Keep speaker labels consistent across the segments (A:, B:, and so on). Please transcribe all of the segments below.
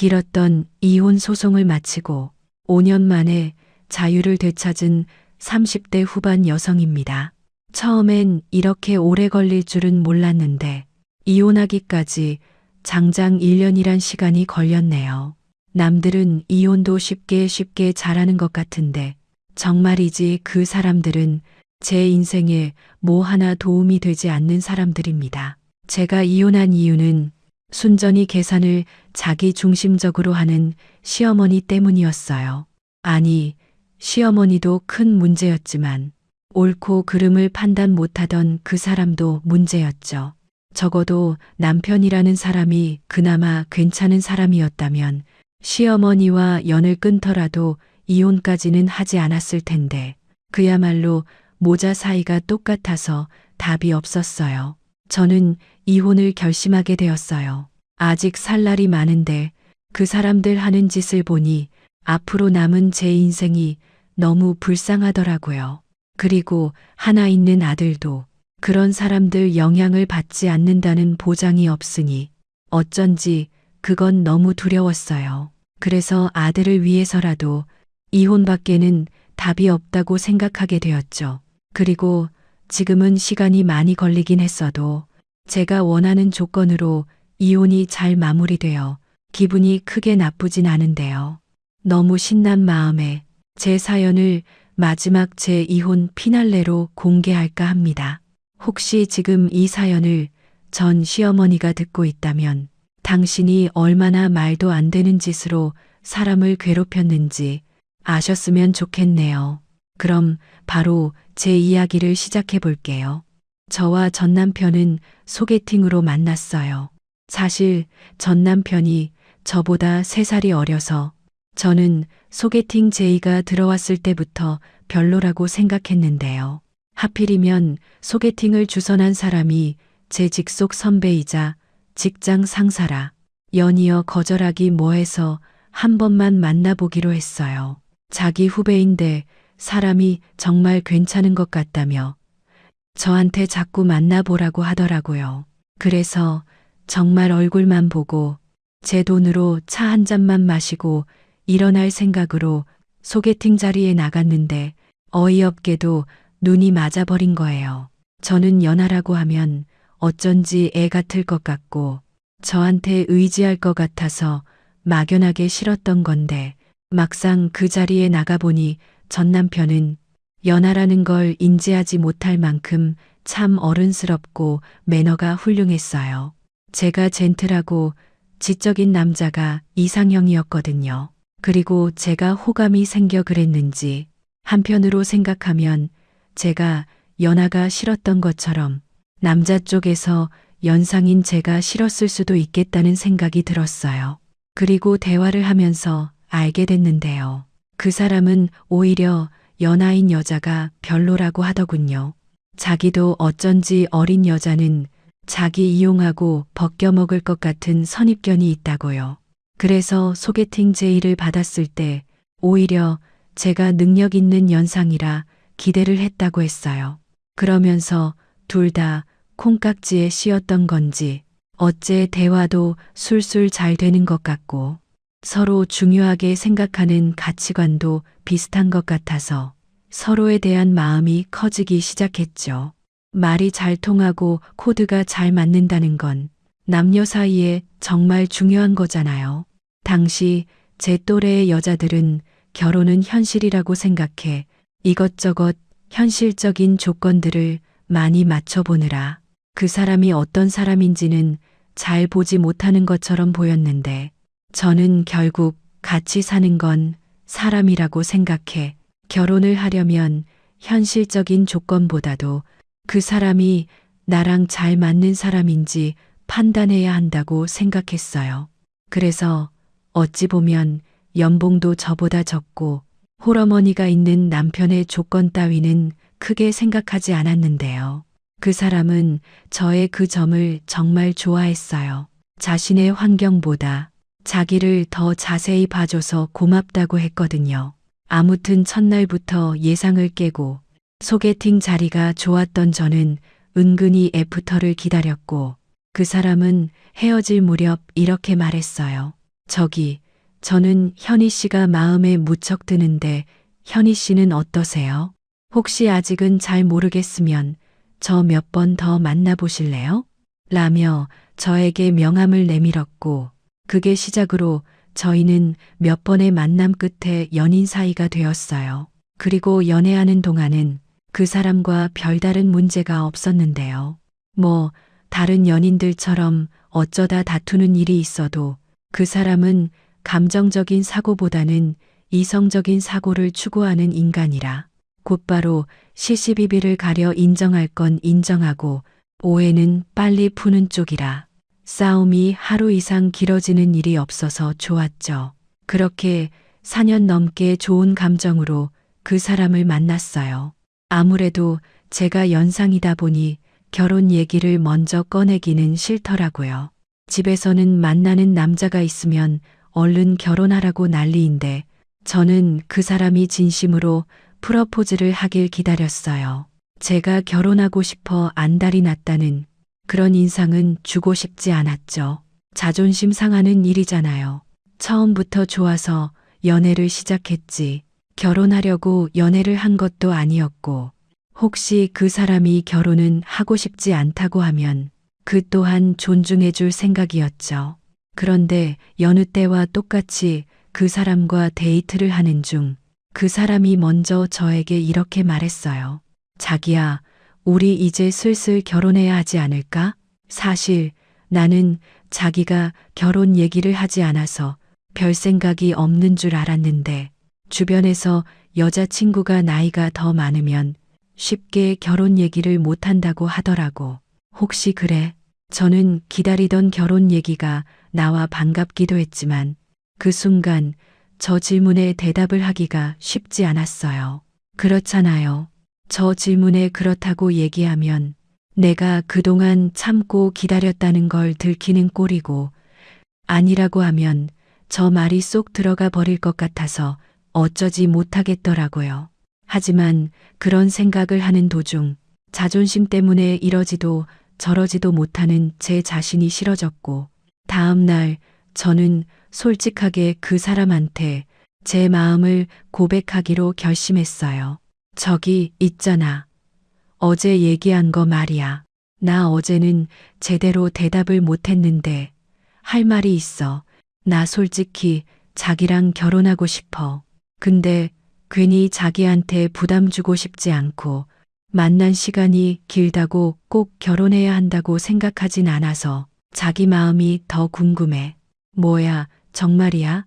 A: 길었던 이혼 소송을 마치고 5년 만에 자유를 되찾은 30대 후반 여성입니다. 처음엔 이렇게 오래 걸릴 줄은 몰랐는데 이혼하기까지 장장 1년이란 시간이 걸렸네요. 남들은 이혼도 쉽게 잘하는 것 같은데 정말이지 그 사람들은 제 인생에 뭐 하나 도움이 되지 않는 사람들입니다. 제가 이혼한 이유는 순전히 계산을 자기 중심적으로 하는 시어머니 때문이었어요. 아니, 시어머니도 큰 문제였지만 옳고 그름을 판단 못하던 그 사람도 문제였죠. 적어도 남편이라는 사람이 그나마 괜찮은 사람이었다면 시어머니와 연을 끊더라도 이혼까지는 하지 않았을 텐데 그야말로 모자 사이가 똑같아서 답이 없었어요. 저는 이혼을 결심하게 되었어요. 아직 살 날이 많은데 그 사람들 하는 짓을 보니 앞으로 남은 제 인생이 너무 불쌍하더라고요. 그리고 하나 있는 아들도 그런 사람들 영향을 받지 않는다는 보장이 없으니 어쩐지 그건 너무 두려웠어요. 그래서 아들을 위해서라도 이혼밖에는 답이 없다고 생각하게 되었죠. 그리고 지금은 시간이 많이 걸리긴 했어도 제가 원하는 조건으로 이혼이 잘 마무리되어 기분이 크게 나쁘진 않은데요. 너무 신난 마음에 제 사연을 마지막 제 이혼 피날레로 공개할까 합니다. 혹시 지금 이 사연을 전 시어머니가 듣고 있다면 당신이 얼마나 말도 안 되는 짓으로 사람을 괴롭혔는지 아셨으면 좋겠네요. 그럼 바로 제 이야기를 시작해 볼게요. 저와 전 남편은 소개팅으로 만났어요. 사실 전 남편이 저보다 3살이 어려서 저는 소개팅 제의가 들어왔을 때부터 별로라고 생각했는데요. 하필이면 소개팅을 주선한 사람이 제 직속 선배이자 직장 상사라 연이어 거절하기 뭐해서 한 번만 만나보기로 했어요. 자기 후배인데 사람이 정말 괜찮은 것 같다며 저한테 자꾸 만나보라고 하더라고요. 그래서 정말 얼굴만 보고 제 돈으로 차 한 잔만 마시고 일어날 생각으로 소개팅 자리에 나갔는데 어이없게도 눈이 맞아버린 거예요. 저는 연하라고 하면 어쩐지 애 같을 것 같고 저한테 의지할 것 같아서 막연하게 싫었던 건데 막상 그 자리에 나가보니 전 남편은 연하라는 걸 인지하지 못할 만큼 참 어른스럽고 매너가 훌륭했어요. 제가 젠틀하고 지적인 남자가 이상형이었거든요. 그리고 제가 호감이 생겨 그랬는지 한편으로 생각하면 제가 연하가 싫었던 것처럼 남자 쪽에서 연상인 제가 싫었을 수도 있겠다는 생각이 들었어요. 그리고 대화를 하면서 알게 됐는데요. 그 사람은 오히려 연하인 여자가 별로라고 하더군요. 자기도 어쩐지 어린 여자는 자기 이용하고 벗겨먹을 것 같은 선입견이 있다고요. 그래서 소개팅 제의를 받았을 때 오히려 제가 능력 있는 연상이라 기대를 했다고 했어요. 그러면서 둘 다 콩깍지에 씌었던 건지 어째 대화도 술술 잘 되는 것 같고 서로 중요하게 생각하는 가치관도 비슷한 것 같아서 서로에 대한 마음이 커지기 시작했죠. 말이 잘 통하고 코드가 잘 맞는다는 건 남녀 사이에 정말 중요한 거잖아요. 당시 제 또래의 여자들은 결혼은 현실이라고 생각해 이것저것 현실적인 조건들을 많이 맞춰보느라 그 사람이 어떤 사람인지는 잘 보지 못하는 것처럼 보였는데 저는 결국 같이 사는 건 사람이라고 생각해 결혼을 하려면 현실적인 조건보다도 그 사람이 나랑 잘 맞는 사람인지 판단해야 한다고 생각했어요. 그래서 어찌 보면 연봉도 저보다 적고 홀어머니가 있는 남편의 조건 따위는 크게 생각하지 않았는데요. 그 사람은 저의 그 점을 정말 좋아했어요. 자신의 환경보다 자기를 더 자세히 봐줘서 고맙다고 했거든요. 아무튼 첫날부터 예상을 깨고 소개팅 자리가 좋았던 저는 은근히 애프터를 기다렸고 그 사람은 헤어질 무렵 이렇게 말했어요. 저는 현희 씨가 마음에 무척 드는데 현희 씨는 어떠세요? 혹시 아직은 잘 모르겠으면 저 몇 번 더 만나보실래요? 라며 저에게 명함을 내밀었고 그게 시작으로 저희는 몇 번의 만남 끝에 연인 사이가 되었어요. 그리고 연애하는 동안은 그 사람과 별다른 문제가 없었는데요. 다른 연인들처럼 어쩌다 다투는 일이 있어도 그 사람은 감정적인 사고보다는 이성적인 사고를 추구하는 인간이라 곧바로 시시비비를 가려 인정할 건 인정하고 오해는 빨리 푸는 쪽이라 싸움이 하루 이상 길어지는 일이 없어서 좋았죠. 그렇게 4년 넘게 좋은 감정으로 그 사람을 만났어요. 아무래도 제가 연상이다 보니 결혼 얘기를 먼저 꺼내기는 싫더라고요. 집에서는 만나는 남자가 있으면 얼른 결혼하라고 난리인데 저는 그 사람이 진심으로 프러포즈를 하길 기다렸어요. 제가 결혼하고 싶어 안달이 났다는 그런 인상은 주고 싶지 않았죠. 자존심 상하는 일이잖아요. 처음부터 좋아서 연애를 시작했지. 결혼하려고 연애를 한 것도 아니었고 혹시 그 사람이 결혼은 하고 싶지 않다고 하면 그 또한 존중해 줄 생각이었죠. 그런데 여느 때와 똑같이 그 사람과 데이트를 하는 중 그 사람이 먼저 저에게 이렇게 말했어요. 자기야, 우리 이제 슬슬 결혼해야 하지 않을까? 사실 나는 자기가 결혼 얘기를 하지 않아서 별 생각이 없는 줄 알았는데 주변에서 여자친구가 나이가 더 많으면 쉽게 결혼 얘기를 못 한다고 하더라고. 혹시 그래? 저는 기다리던 결혼 얘기가 나와 반갑기도 했지만 그 순간 저 질문에 대답을 하기가 쉽지 않았어요. 그렇잖아요. 저 질문에 그렇다고 얘기하면 내가 그동안 참고 기다렸다는 걸 들키는 꼴이고 아니라고 하면 저 말이 쏙 들어가 버릴 것 같아서 어쩌지 못하겠더라고요. 하지만 그런 생각을 하는 도중 자존심 때문에 이러지도 저러지도 못하는 제 자신이 싫어졌고 다음 날 저는 솔직하게 그 사람한테 제 마음을 고백하기로 결심했어요. 저기 있잖아. 어제 얘기한 거 말이야. 나 어제는 제대로 대답을 못했는데 할 말이 있어. 나 솔직히 자기랑 결혼하고 싶어. 근데 괜히 자기한테 부담 주고 싶지 않고 만난 시간이 길다고 꼭 결혼해야 한다고 생각하진 않아서 자기 마음이 더 궁금해. 뭐야, 정말이야?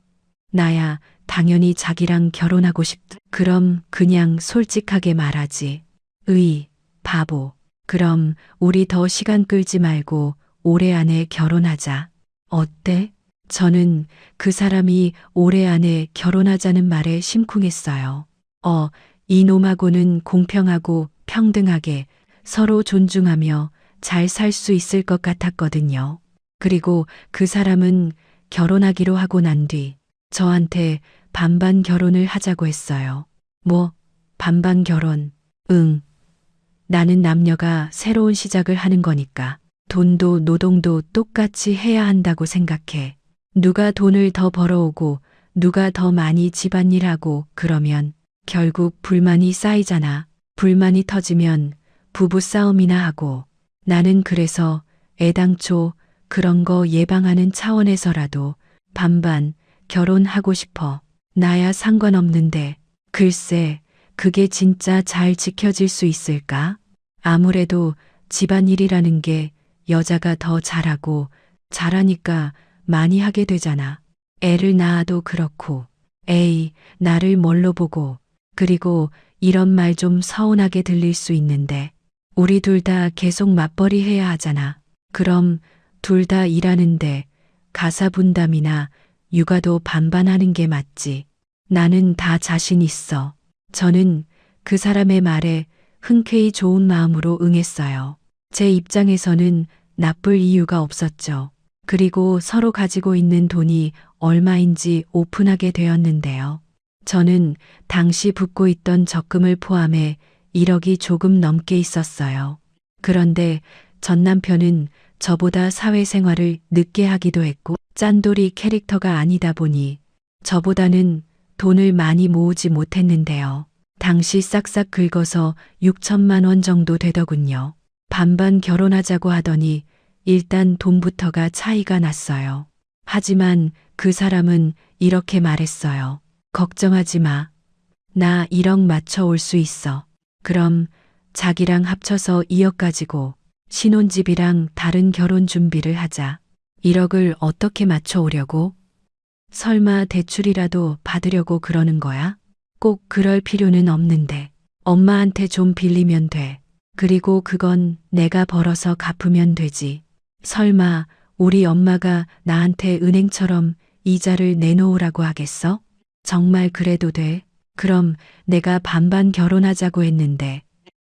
A: 나야 당연히 자기랑 결혼하고 싶다. 그럼 그냥 솔직하게 말하지. 바보. 그럼 우리 더 시간 끌지 말고 올해 안에 결혼하자. 어때? 저는 그 사람이 올해 안에 결혼하자는 말에 심쿵했어요. 이놈하고는 공평하고 평등하게 서로 존중하며 잘 살 수 있을 것 같았거든요. 그리고 그 사람은 결혼하기로 하고 난 뒤 저한테 반반 결혼을 하자고 했어요. 반반 결혼? 응. 나는 남녀가 새로운 시작을 하는 거니까 돈도 노동도 똑같이 해야 한다고 생각해. 누가 돈을 더 벌어오고 누가 더 많이 집안일하고 그러면 결국 불만이 쌓이잖아. 불만이 터지면 부부싸움이나 하고 나는 그래서 애당초 그런 거 예방하는 차원에서라도 반반 결혼하고 싶어. 나야 상관없는데 글쎄 그게 진짜 잘 지켜질 수 있을까? 아무래도 집안일이라는 게 여자가 더 잘하고 잘하니까 많이 하게 되잖아. 애를 낳아도 그렇고 에이 나를 뭘로 보고 그리고 이런 말 좀 서운하게 들릴 수 있는데 우리 둘 다 계속 맞벌이 해야 하잖아. 그럼 둘 다 일하는데 가사 분담이나 육아도 반반 하는 게 맞지. 나는 다 자신 있어. 저는 그 사람의 말에 흔쾌히 좋은 마음으로 응했어요. 제 입장에서는 나쁠 이유가 없었죠. 그리고 서로 가지고 있는 돈이 얼마인지 오픈하게 되었는데요. 저는 당시 붓고 있던 적금을 포함해 1억이 조금 넘게 있었어요. 그런데 전 남편은 저보다 사회생활을 늦게 하기도 했고 짠돌이 캐릭터가 아니다 보니 저보다는 돈을 많이 모으지 못했는데요. 당시 싹싹 긁어서 6천만 원 정도 되더군요. 반반 결혼하자고 하더니 일단 돈부터가 차이가 났어요. 하지만 그 사람은 이렇게 말했어요. 걱정하지 마. 나 1억 맞춰 올 수 있어. 그럼 자기랑 합쳐서 2억 가지고 신혼집이랑 다른 결혼 준비를 하자. 1억을 어떻게 맞춰 오려고? 설마 대출이라도 받으려고 그러는 거야? 꼭 그럴 필요는 없는데. 엄마한테 좀 빌리면 돼. 그리고 그건 내가 벌어서 갚으면 되지. 설마 우리 엄마가 나한테 은행처럼 이자를 내놓으라고 하겠어? 정말 그래도 돼? 그럼 내가 반반 결혼하자고 했는데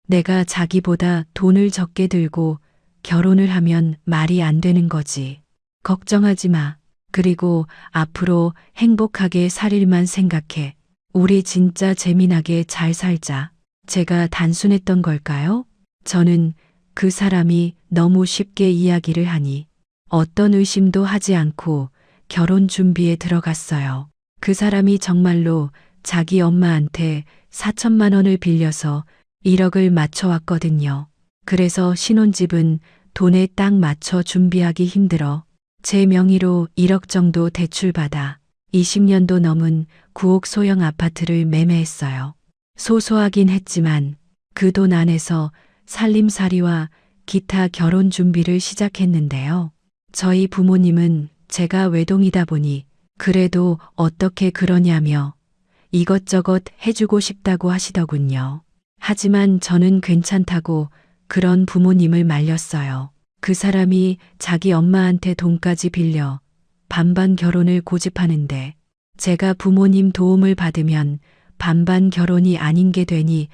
A: 내가 자기보다 돈을 적게 들고 결혼을 하면 말이 안 되는 거지. 걱정하지 마. 그리고 앞으로 행복하게 살 일만 생각해. 우리 진짜 재미나게 잘 살자. 제가 단순했던 걸까요? 저는 그 사람이 너무 쉽게 이야기를 하니 어떤 의심도 하지 않고 결혼 준비에 들어갔어요. 그 사람이 정말로 자기 엄마한테 4천만 원을 빌려서 1억을 맞춰왔거든요. 그래서 신혼집은 돈에 딱 맞춰 준비하기 힘들어 제 명의로 1억 정도 대출받아 20년도 넘은 9억 소형 아파트를 매매했어요. 소소하긴 했지만 그 돈 안에서 살림살이와 기타 결혼 준비를 시작했는데요. 저희 부모님은 제가 외동이다 보니 그래도 어떻게 그러냐며 이것저것 해주고 싶다고 하시더군요. 하지만 저는 괜찮다고 그런 부모님을 말렸어요. 그 사람이 자기 엄마한테 돈까지 빌려 반반 결혼을 고집하는데 제가 부모님 도움을 받으면 반반 결혼이 아닌 게 되니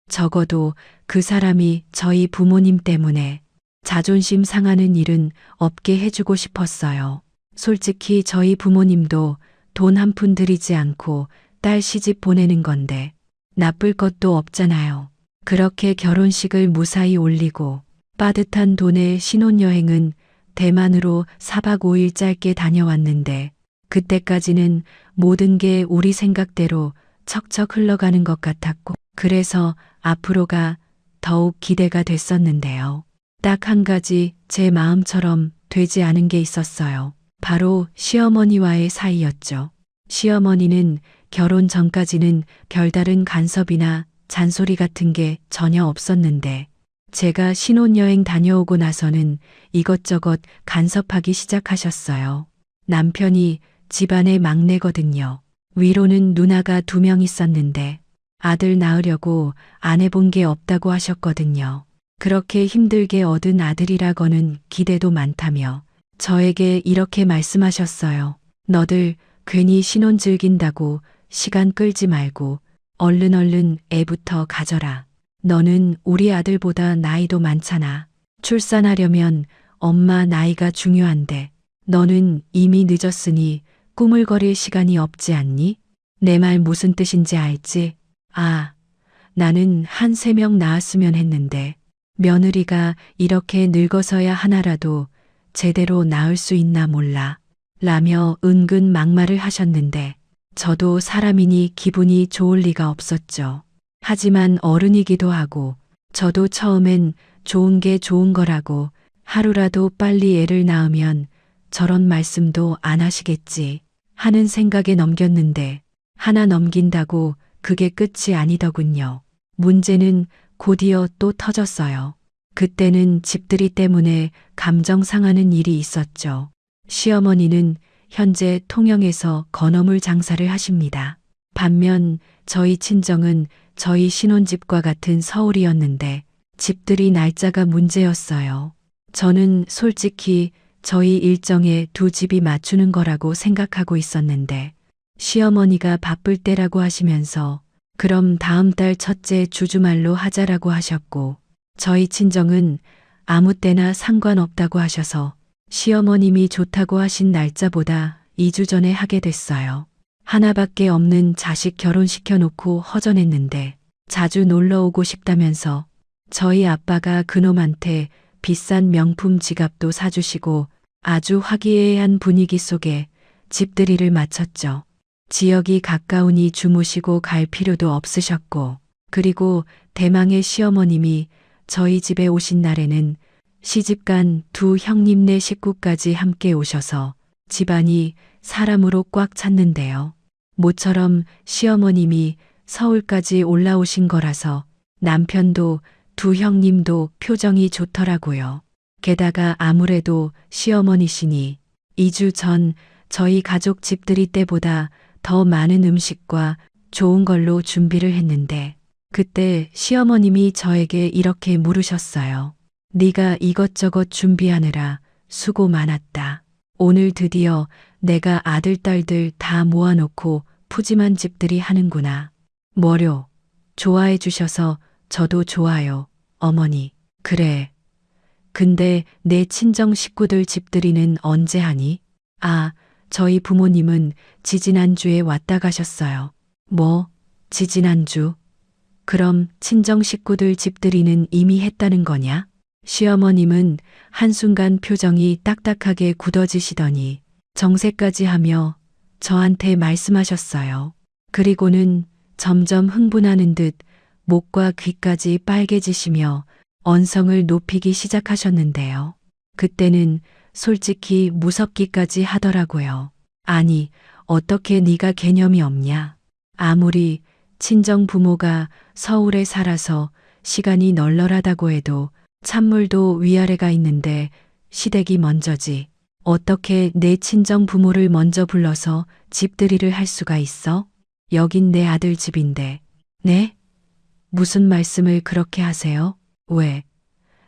A: 적어도 그 사람이 저희 부모님 때문에 자존심 상하는 일은 없게 해주고 싶었어요. 솔직히 저희 부모님도 돈 한 푼 들이지 않고 딸 시집 보내는 건데 나쁠 것도 없잖아요. 그렇게 결혼식을 무사히 올리고 빠듯한 돈의 신혼여행은 대만으로 4박 5일 짧게 다녀왔는데 그때까지는 모든 게 우리 생각대로 척척 흘러가는 것 같았고 그래서 앞으로가 더욱 기대가 됐었는데요. 딱 한 가지 제 마음처럼 되지 않은 게 있었어요. 바로 시어머니와의 사이였죠. 시어머니는 결혼 전까지는 별다른 간섭이나 잔소리 같은 게 전혀 없었는데 제가 신혼여행 다녀오고 나서는 이것저것 간섭하기 시작하셨어요. 남편이 집안의 막내거든요. 위로는 누나가 2명 있었는데 아들 낳으려고 안 해본 게 없다고 하셨거든요. 그렇게 힘들게 얻은 아들이라고는 기대도 많다며 저에게 이렇게 말씀하셨어요. 너들 괜히 신혼 즐긴다고 시간 끌지 말고 얼른 애부터 가져라. 너는 우리 아들보다 나이도 많잖아. 출산하려면 엄마 나이가 중요한데 너는 이미 늦었으니 꾸물거릴 시간이 없지 않니? 내 말 무슨 뜻인지 알지? 아, 나는 한 3명 낳았으면 했는데 며느리가 이렇게 늙어서야 하나라도 제대로 낳을 수 있나 몰라. 라며 은근 막말을 하셨는데 저도 사람이니 기분이 좋을 리가 없었죠. 하지만 어른이기도 하고 저도 처음엔 좋은 게 좋은 거라고 하루라도 빨리 애를 낳으면 저런 말씀도 안 하시겠지 하는 생각에 넘겼는데 하나 넘긴다고 그게 끝이 아니더군요. 문제는 곧이어 또 터졌어요. 그때는 집들이 때문에 감정 상하는 일이 있었죠. 시어머니는 현재 통영에서 건어물 장사를 하십니다. 반면 저희 친정은 저희 신혼집과 같은 서울이었는데 집들이 날짜가 문제였어요. 저는 솔직히 저희 일정에 2집이 맞추는 거라고 생각하고 있었는데 시어머니가 바쁠 때라고 하시면서 그럼 다음 달 첫째 주주말로 하자라고 하셨고 저희 친정은 아무 때나 상관없다고 하셔서 시어머님이 좋다고 하신 날짜보다 2주 전에 하게 됐어요. 하나밖에 없는 자식 결혼시켜 놓고 허전했는데 자주 놀러 오고 싶다면서 저희 아빠가 그놈한테 비싼 명품 지갑도 사주시고 아주 화기애애한 분위기 속에 집들이를 마쳤죠. 지역이 가까우니 주무시고 갈 필요도 없으셨고, 그리고 대망의 시어머님이 저희 집에 오신 날에는 시집간 두 형님네 식구까지 함께 오셔서 집안이 사람으로 꽉 찼는데요. 모처럼 시어머님이 서울까지 올라오신 거라서 남편도 두 형님도 표정이 좋더라고요. 게다가 아무래도 시어머니시니 2주 전 저희 가족 집들이 때보다 더 많은 음식과 좋은 걸로 준비를 했는데 그때 시어머님이 저에게 이렇게 물으셨어요. 네가 이것저것 준비하느라 수고 많았다. 오늘 드디어 내가 아들, 딸들 다 모아놓고 푸짐한 집들이 하는구나. 뭐료? 좋아해 주셔서 저도 좋아요, 어머니. 그래. 근데 내 친정 식구들 집들이는 언제 하니? 아, 저희 부모님은 지지난주에 왔다 가셨어요. 뭐? 지지난주? 그럼 친정 식구들 집들이는 이미 했다는 거냐? 시어머님은 한순간 표정이 딱딱하게 굳어지시더니 정색까지 하며 저한테 말씀하셨어요. 그리고는 점점 흥분하는 듯 목과 귀까지 빨개지시며 언성을 높이기 시작하셨는데요. 그때는 솔직히 무섭기까지 하더라고요. 아니, 어떻게 네가 개념이 없냐? 아무리 친정 부모가 서울에 살아서 시간이 널널하다고 해도 찬물도 위아래가 있는데 시댁이 먼저지. 어떻게 내 친정 부모를 먼저 불러서 집들이를 할 수가 있어? 여긴 내 아들 집인데. 네? 무슨 말씀을 그렇게 하세요? 왜?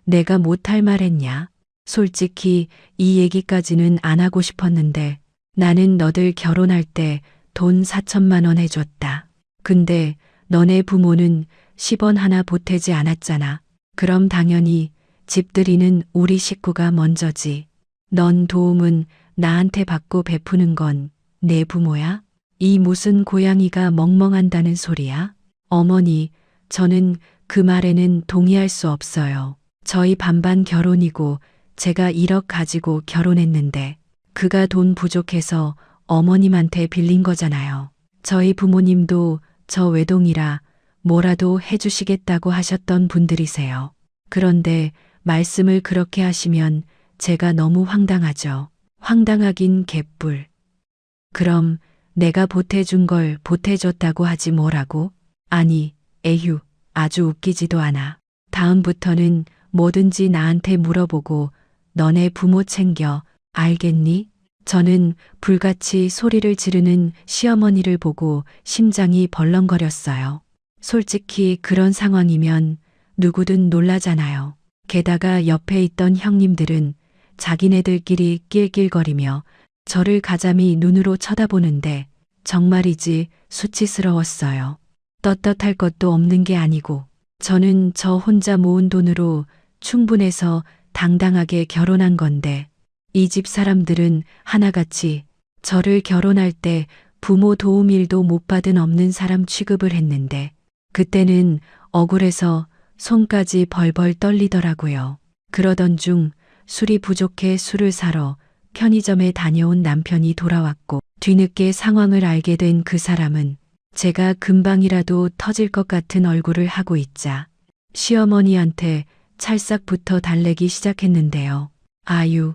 A: 내가 못할 말 했냐? 솔직히 이 얘기까지는 안 하고 싶었는데 나는 너들 결혼할 때 돈 4천만 원 해줬다. 근데 너네 부모는 10원 하나 보태지 않았잖아. 그럼 당연히 집들이는 우리 식구가 먼저지. 넌 도움은 나한테 받고 베푸는 건 내 부모야? 이 무슨 고양이가 멍멍한다는 소리야? 어머니, 저는 그 말에는 동의할 수 없어요. 저희 반반 결혼이고 제가 1억 가지고 결혼했는데 그가 돈 부족해서 어머님한테 빌린 거잖아요. 저희 부모님도 저 외동이라 뭐라도 해주시겠다고 하셨던 분들이세요. 그런데 말씀을 그렇게 하시면 제가 너무 황당하죠. 황당하긴 개뿔. 그럼 내가 보태준 걸 보태줬다고 하지 뭐라고? 아니, 에휴, 아주 웃기지도 않아. 다음부터는 뭐든지 나한테 물어보고 너네 부모 챙겨, 알겠니? 저는 불같이 소리를 지르는 시어머니를 보고 심장이 벌렁거렸어요. 솔직히 그런 상황이면 누구든 놀라잖아요. 게다가 옆에 있던 형님들은 자기네들끼리 낄낄거리며 저를 가자미 눈으로 쳐다보는데 정말이지 수치스러웠어요. 떳떳할 것도 없는 게 아니고 저는 저 혼자 모은 돈으로 충분해서 당당하게 결혼한 건데 이 집 사람들은 하나같이 저를 결혼할 때 부모 도움 일도 못 받은 없는 사람 취급을 했는데 그때는 억울해서 손까지 벌벌 떨리더라고요. 그러던 중 술이 부족해 술을 사러 편의점에 다녀온 남편이 돌아왔고 뒤늦게 상황을 알게 된 그 사람은 제가 금방이라도 터질 것 같은 얼굴을 하고 있자 시어머니한테 찰싹부터 달래기 시작했는데요. 아유,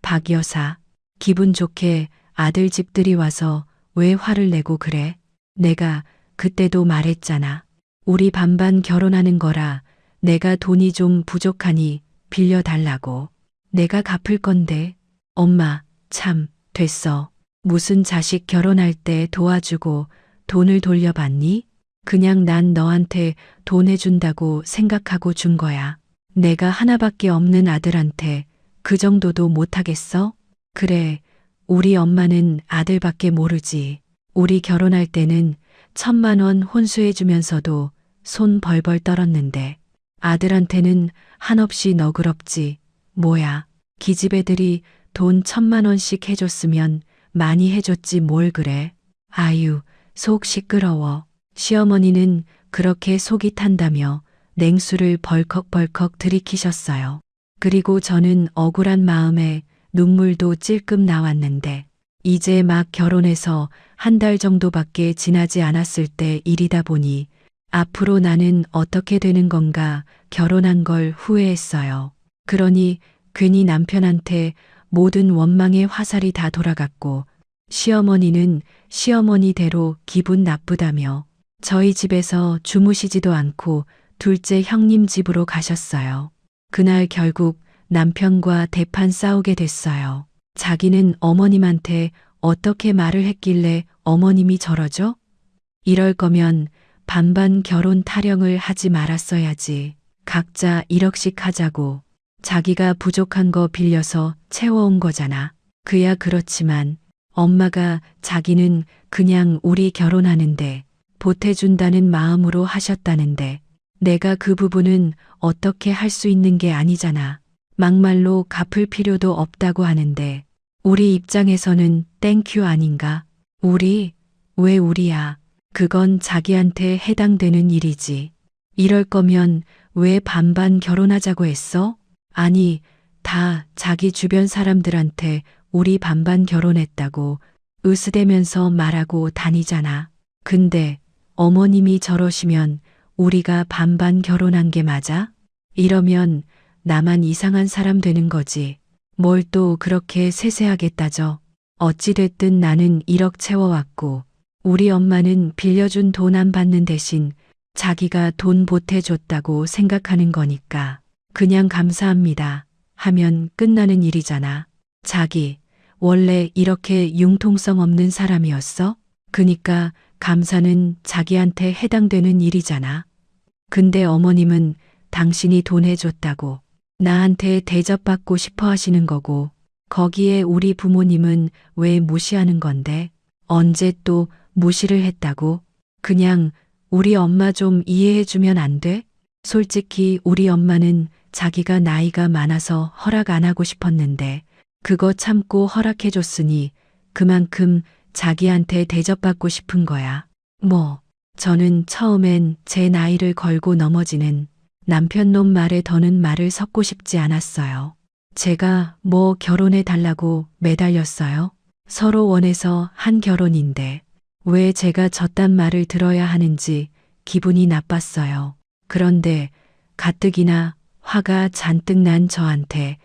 A: 박 여사, 기분 좋게 아들 집들이 와서 왜 화를 내고 그래? 내가 그때도 말했잖아. 우리 반반 결혼하는 거라 내가 돈이 좀 부족하니 빌려달라고. 내가 갚을 건데. 엄마, 참, 됐어. 무슨 자식 결혼할 때 도와주고 돈을 돌려받니? 그냥 난 너한테 돈 해준다고 생각하고 준 거야. 내가 하나밖에 없는 아들한테 그 정도도 못하겠어? 그래, 우리 엄마는 아들밖에 모르지. 우리 결혼할 때는 1,000만 원 혼수해주면서도 손 벌벌 떨었는데 아들한테는 한없이 너그럽지. 뭐야, 기집애들이 돈 1,000만 원씩 해줬으면 많이 해줬지 뭘 그래. 아유, 속 시끄러워. 시어머니는 그렇게 속이 탄다며 냉수를 벌컥벌컥 들이키셨어요. 그리고 저는 억울한 마음에 눈물도 찔끔 나왔는데 이제 막 결혼해서 한 달 정도밖에 지나지 않았을 때 일이다 보니 앞으로 나는 어떻게 되는 건가 결혼한 걸 후회했어요. 그러니 괜히 남편한테 모든 원망의 화살이 다 돌아갔고 시어머니는 시어머니대로 기분 나쁘다며 저희 집에서 주무시지도 않고 둘째 형님 집으로 가셨어요. 그날 결국 남편과 대판 싸우게 됐어요. 자기는 어머님한테 어떻게 말을 했길래 어머님이 저러죠? 이럴 거면 반반 결혼 타령을 하지 말았어야지. 각자 1억씩 하자고. 자기가 부족한 거 빌려서 채워온 거잖아. 그야 그렇지만 엄마가 자기는 그냥 우리 결혼하는데 보태준다는 마음으로 하셨다는데 내가 그 부분은 어떻게 할 수 있는 게 아니잖아. 막말로 갚을 필요도 없다고 하는데 우리 입장에서는 땡큐 아닌가? 왜 우리야? 그건 자기한테 해당되는 일이지. 이럴 거면 왜 반반 결혼하자고 했어? 아니, 다 자기 주변 사람들한테 우리 반반 결혼했다고 으스대면서 말하고 다니잖아. 근데 어머님이 저러시면 우리가 반반 결혼한 게 맞아? 이러면 나만 이상한 사람 되는 거지. 뭘 또 그렇게 세세하게 따져. 어찌됐든 나는 1억 채워왔고 우리 엄마는 빌려준 돈 안 받는 대신 자기가 돈 보태줬다고 생각하는 거니까 그냥 감사합니다 하면 끝나는 일이잖아. 자기 원래 이렇게 융통성 없는 사람이었어? 그니까 감사는 자기한테 해당되는 일이잖아. 근데 어머님은 당신이 돈 해줬다고 나한테 대접받고 싶어 하시는 거고 거기에 우리 부모님은 왜 무시하는 건데 언제 또 무시를 했다고? 그냥 우리 엄마 좀 이해해주면 안 돼? 솔직히 우리 엄마는 자기가 나이가 많아서 허락 안 하고 싶었는데 그거 참고 허락해줬으니 그만큼 자기한테 대접받고 싶은 거야. 저는 처음엔 제 나이를 걸고 넘어지는 남편놈 말에 더는 말을 섞고 싶지 않았어요. 제가 결혼해 달라고 매달렸어요? 서로 원해서 한 결혼인데 왜 제가 저딴 말을 들어야 하는지 기분이 나빴어요. 그런데 가뜩이나 화가 잔뜩 난 저한테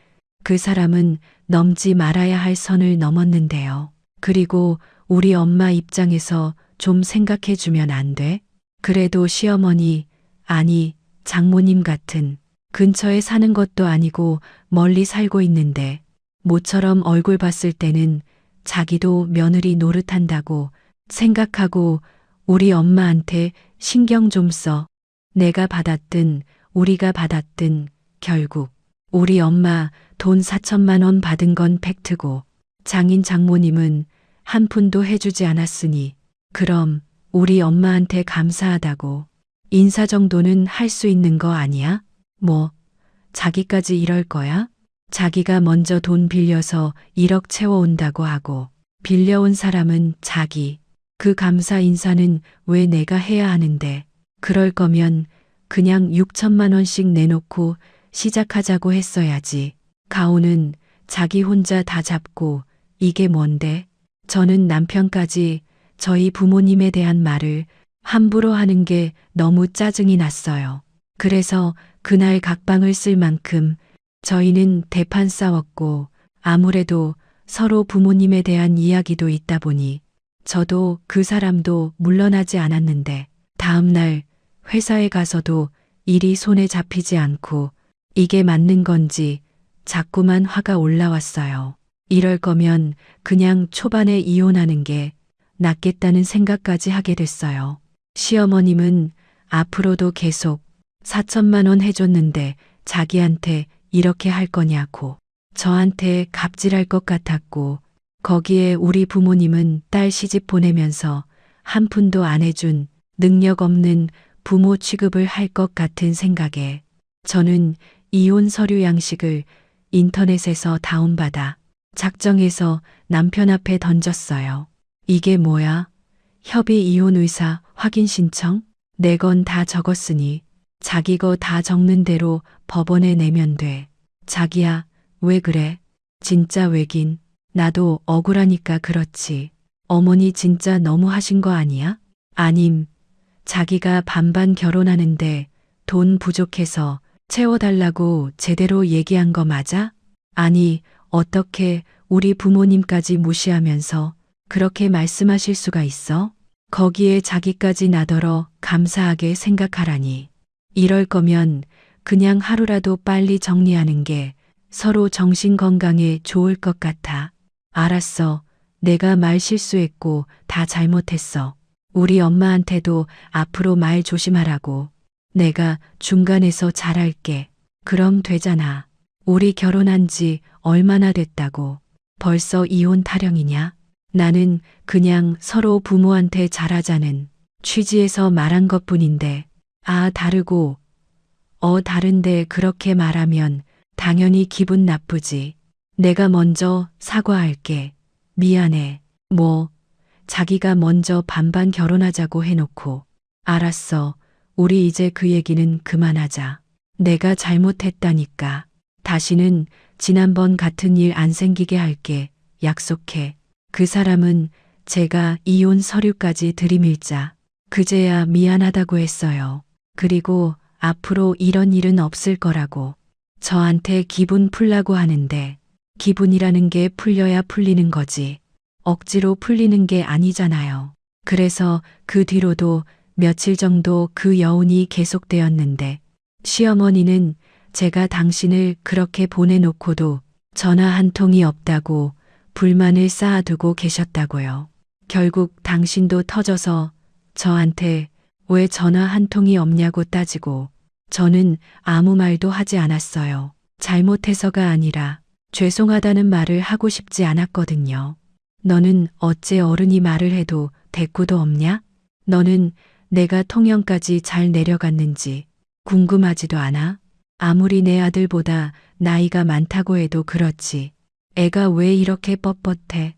A: 그 사람은 넘지 말아야 할 선을 넘었는데요. 그리고 우리 엄마 입장에서 좀 생각해 주면 안 돼? 그래도 시어머니, 아니, 장모님 같은 근처에 사는 것도 아니고 멀리 살고 있는데 모처럼 얼굴 봤을 때는 자기도 며느리 노릇한다고 생각하고 우리 엄마한테 신경 좀 써. 내가 받았든 우리가 받았든 결국 우리 엄마 돈 4천만 원 받은 건 팩트고 장인 장모님은 한 푼도 해주지 않았으니 그럼 우리 엄마한테 감사하다고 인사 정도는 할 수 있는 거 아니야? 자기까지 이럴 거야? 자기가 먼저 돈 빌려서 1억 채워온다고 하고 빌려온 사람은 자기. 그 감사 인사는 왜 내가 해야 하는데 그럴 거면 그냥 6천만 원씩 내놓고 시작하자고 했어야지. 가오는 자기 혼자 다 잡고 이게 뭔데? 저는 남편까지 저희 부모님에 대한 말을 함부로 하는 게 너무 짜증이 났어요. 그래서 그날 각방을 쓸 만큼 저희는 대판 싸웠고 아무래도 서로 부모님에 대한 이야기도 있다 보니 저도 그 사람도 물러나지 않았는데 다음날 회사에 가서도 일이 손에 잡히지 않고 이게 맞는 건지 자꾸만 화가 올라왔어요. 이럴 거면 그냥 초반에 이혼하는 게 낫겠다는 생각까지 하게 됐어요. 시어머님은 앞으로도 계속 4천만 원 해줬는데 자기한테 이렇게 할 거냐고 저한테 갑질할 것 같았고 거기에 우리 부모님은 딸 시집 보내면서 한 푼도 안 해준 능력 없는 부모 취급을 할 것 같은 생각에 저는 이혼 서류 양식을 인터넷에서 다운받아 작정해서 남편 앞에 던졌어요. 이게 뭐야? 협의 이혼 의사 확인 신청? 내 건 다 적었으니 자기 거 다 적는 대로 법원에 내면 돼. 자기야, 왜 그래? 진짜 왜긴. 나도 억울하니까 그렇지. 어머니 진짜 너무 하신 거 아니야? 아님, 자기가 반반 결혼하는데 돈 부족해서 채워달라고 제대로 얘기한 거 맞아? 아니, 어떻게 우리 부모님까지 무시하면서 그렇게 말씀하실 수가 있어? 거기에 자기까지 나더러 감사하게 생각하라니. 이럴 거면 그냥 하루라도 빨리 정리하는 게 서로 정신 건강에 좋을 것 같아. 알았어. 내가 말 실수했고 다 잘못했어. 우리 엄마한테도 앞으로 말 조심하라고. 내가 중간에서 잘할게. 그럼 되잖아. 우리 결혼한 지 얼마나 됐다고. 벌써 이혼 타령이냐? 나는 그냥 서로 부모한테 잘하자는 취지에서 말한 것뿐인데, 다르고, 다른데 그렇게 말하면 당연히 기분 나쁘지. 내가 먼저 사과할게. 미안해. 자기가 먼저 반반 결혼하자고 해놓고. 알았어. 우리 이제 그 얘기는 그만하자. 내가 잘못했다니까. 다시는 지난번 같은 일 안 생기게 할게. 약속해. 그 사람은 제가 이혼 서류까지 들이밀자 그제야 미안하다고 했어요. 그리고 앞으로 이런 일은 없을 거라고. 저한테 기분 풀라고 하는데 기분이라는 게 풀려야 풀리는 거지. 억지로 풀리는 게 아니잖아요. 그래서 그 뒤로도 며칠 정도 그 여운이 계속되었는데 시어머니는 제가 당신을 그렇게 보내놓고도 전화 한 통이 없다고 불만을 쌓아두고 계셨다고요. 결국 당신도 터져서 저한테 왜 전화 한 통이 없냐고 따지고 저는 아무 말도 하지 않았어요. 잘못해서가 아니라 죄송하다는 말을 하고 싶지 않았거든요. 너는 어째 어른이 말을 해도 대꾸도 없냐? 너는 내가 통영까지 잘 내려갔는지 궁금하지도 않아? 아무리 내 아들보다 나이가 많다고 해도 그렇지. 애가 왜 이렇게 뻣뻣해?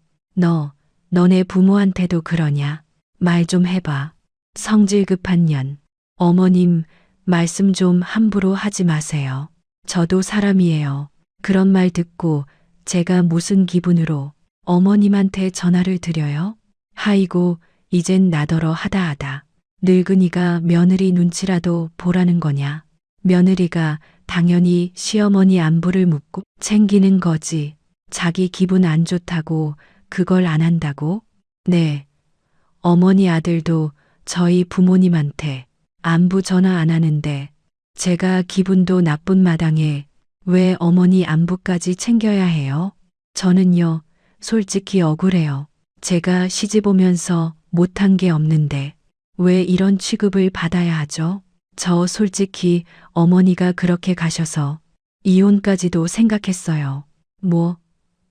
A: 너네 부모한테도 그러냐? 말 좀 해봐. 성질 급한 년. 어머님, 말씀 좀 함부로 하지 마세요. 저도 사람이에요. 그런 말 듣고 제가 무슨 기분으로 어머님한테 전화를 드려요? 하이고, 이젠 나더러 하다하다. 늙은이가 며느리 눈치라도 보라는 거냐? 며느리가 당연히 시어머니 안부를 묻고 챙기는 거지. 자기 기분 안 좋다고 그걸 안 한다고? 네. 어머니 아들도 저희 부모님한테 안부 전화 안 하는데 제가 기분도 나쁜 마당에 왜 어머니 안부까지 챙겨야 해요? 저는요, 솔직히 억울해요. 제가 시집 오면서 못한 게 없는데 왜 이런 취급을 받아야 하죠? 저 솔직히 어머니가 그렇게 가셔서 이혼까지도 생각했어요.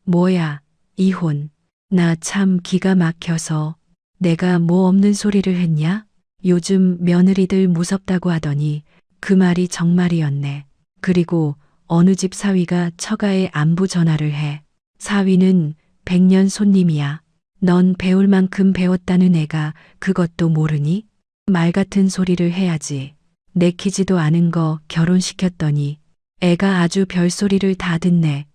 A: 뭐야, 이혼. 나 참 기가 막혀서 내가 뭐 없는 소리를 했냐? 요즘 며느리들 무섭다고 하더니 그 말이 정말이었네. 그리고 어느 집 사위가 처가에 안부 전화를 해. 사위는 100년 손님이야. 넌 배울 만큼 배웠다는 애가 그것도 모르니? 말 같은 소리를 해야지. 내키지도 않은 거 결혼시켰더니 애가 아주 별소리를 다 듣네.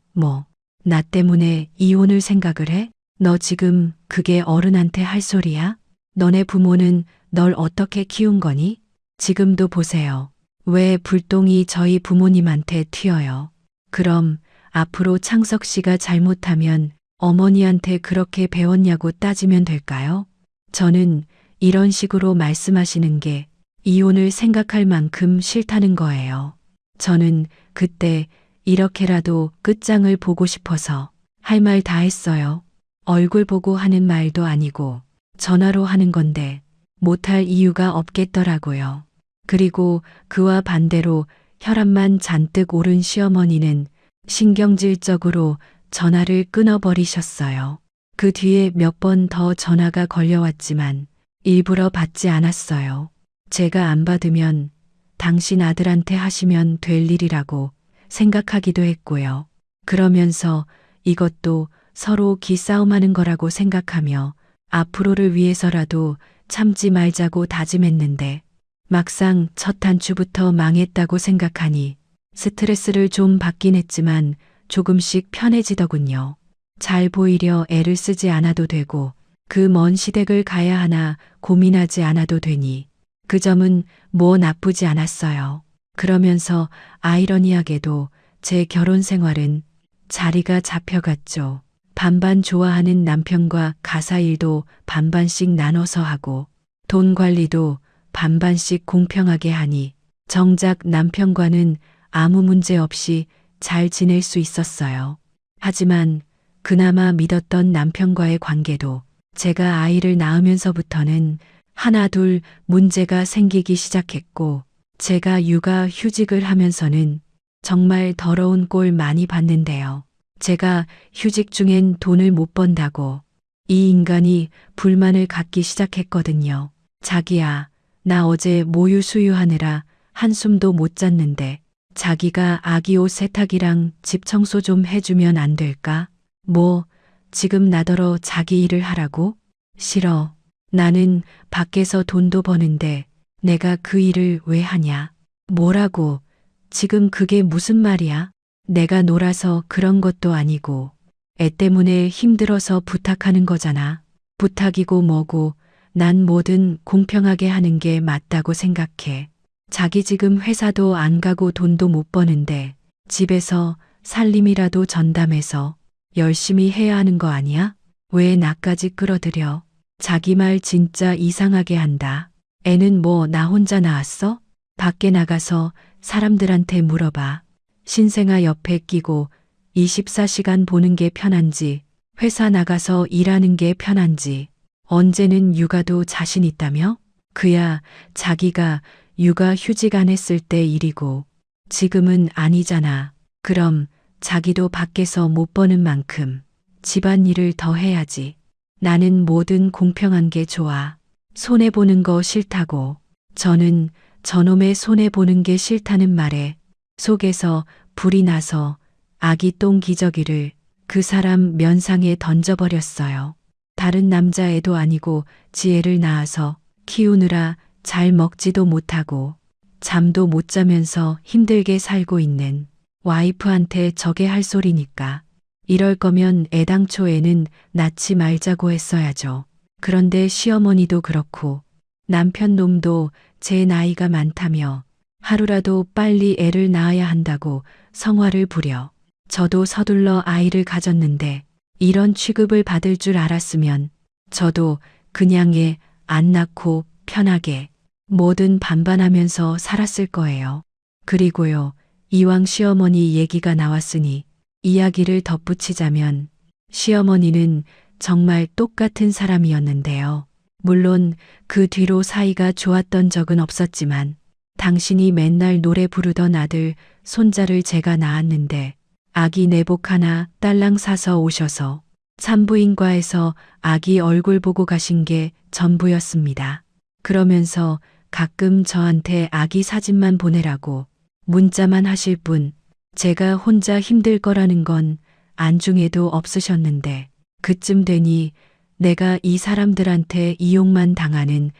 A: 나 때문에 이혼을 생각을 해? 너 지금 그게 어른한테 할 소리야? 너네 부모는 널 어떻게 키운 거니? 지금도 보세요. 왜 불똥이 저희 부모님한테 튀어요? 그럼 앞으로 창석 씨가 잘못하면 어머니한테 그렇게 배웠냐고 따지면 될까요? 저는 이런 식으로 말씀하시는 게 이혼을 생각할 만큼 싫다는 거예요. 저는 그때 이렇게라도 끝장을 보고 싶어서 할 말 다 했어요. 얼굴 보고 하는 말도 아니고 전화로 하는 건데 못할 이유가 없겠더라고요. 그리고 그와 반대로 혈압만 잔뜩 오른 시어머니는 신경질적으로 전화를 끊어버리셨어요. 그 뒤에 몇 번 더 전화가 걸려왔지만 일부러 받지 않았어요. 제가 안 받으면 당신 아들한테 하시면 될 일이라고 생각하기도 했고요. 그러면서 이것도 서로 기싸움하는 거라고 생각하며 앞으로를 위해서라도 참지 말자고 다짐했는데 막상 첫 단추부터 망했다고 생각하니 스트레스를 좀 받긴 했지만 조금씩 편해지더군요. 잘 보이려 애를 쓰지 않아도 되고 그 먼 시댁을 가야 하나 고민하지 않아도 되니 그 점은 뭐 나쁘지 않았어요. 그러면서 아이러니하게도 제 결혼 생활은 자리가 잡혀갔죠. 반반 좋아하는 남편과 가사 일도 반반씩 나눠서 하고 돈 관리도 반반씩 공평하게 하니 정작 남편과는 아무 문제 없이 잘 지낼 수 있었어요. 하지만 그나마 믿었던 남편과의 관계도 제가 아이를 낳으면서부터는 하나둘 문제가 생기기 시작했고 제가 육아 휴직을 하면서는 정말 더러운 꼴 많이 봤는데요. 제가 휴직 중엔 돈을 못 번다고 이 인간이 불만을 갖기 시작했거든요. 자기야, 나 어제 모유 수유하느라 한숨도 못 잤는데 자기가 아기 옷 세탁이랑 집 청소 좀 해주면 안 될까? 뭐, 지금 나더러 자기 일을 하라고? 싫어. 나는 밖에서 돈도 버는데 내가 그 일을 왜 하냐? 뭐라고? 지금 그게 무슨 말이야? 내가 놀아서 그런 것도 아니고 애 때문에 힘들어서 부탁하는 거잖아. 부탁이고 뭐고 난 뭐든 공평하게 하는 게 맞다고 생각해. 자기 지금 회사도 안 가고 돈도 못 버는데 집에서 살림이라도 전담해서 열심히 해야 하는 거 아니야? 왜 나까지 끌어들여? 자기 말 진짜 이상하게 한다. 애는 뭐 나 혼자 낳았어? 밖에 나가서 사람들한테 물어봐. 신생아 옆에 끼고 24시간 보는 게 편한지, 회사 나가서 일하는 게 편한지, 언제는 육아도 자신 있다며? 그야 자기가 육아 휴직 안 했을 때 일이고, 지금은 아니잖아. 그럼 자기도 밖에서 못 버는 만큼 집안일을 더 해야지. 나는 뭐든 공평한 게 좋아. 손해보는 거 싫다고. 저는 저놈의 손해보는 게 싫다는 말에 속에서 불이 나서 아기 똥 기저귀를 그 사람 면상에 던져버렸어요. 다른 남자애도 아니고 지애를 낳아서 키우느라 잘 먹지도 못하고 잠도 못 자면서 힘들게 살고 있는 와이프한테 저게 할 소리니까. 이럴 거면 애당초에는 낳지 말자고 했어야죠. 그런데 시어머니도 그렇고 남편 놈도 제 나이가 많다며 하루라도 빨리 애를 낳아야 한다고 성화를 부려. 저도 서둘러 아이를 가졌는데 이런 취급을 받을 줄 알았으면 저도 그냥 애 안 낳고 편하게 뭐든 반반하면서 살았을 거예요. 그리고요, 이왕 시어머니 얘기가 나왔으니 이야기를 덧붙이자면 시어머니는 정말 똑같은 사람이었는데요. 물론 그 뒤로 사이가 좋았던 적은 없었지만 당신이 맨날 노래 부르던 아들, 손자를 제가 낳았는데 아기 내복 하나 딸랑 사서 오셔서 산부인과에서 아기 얼굴 보고 가신 게 전부였습니다. 그러면서 가끔 저한테 아기 사진만 보내라고 문자만 하실 뿐 제가 혼자 힘들 거라는 건 안중에도 없으셨는데 그쯤 되니 내가 이 사람들한테 이용만 당하는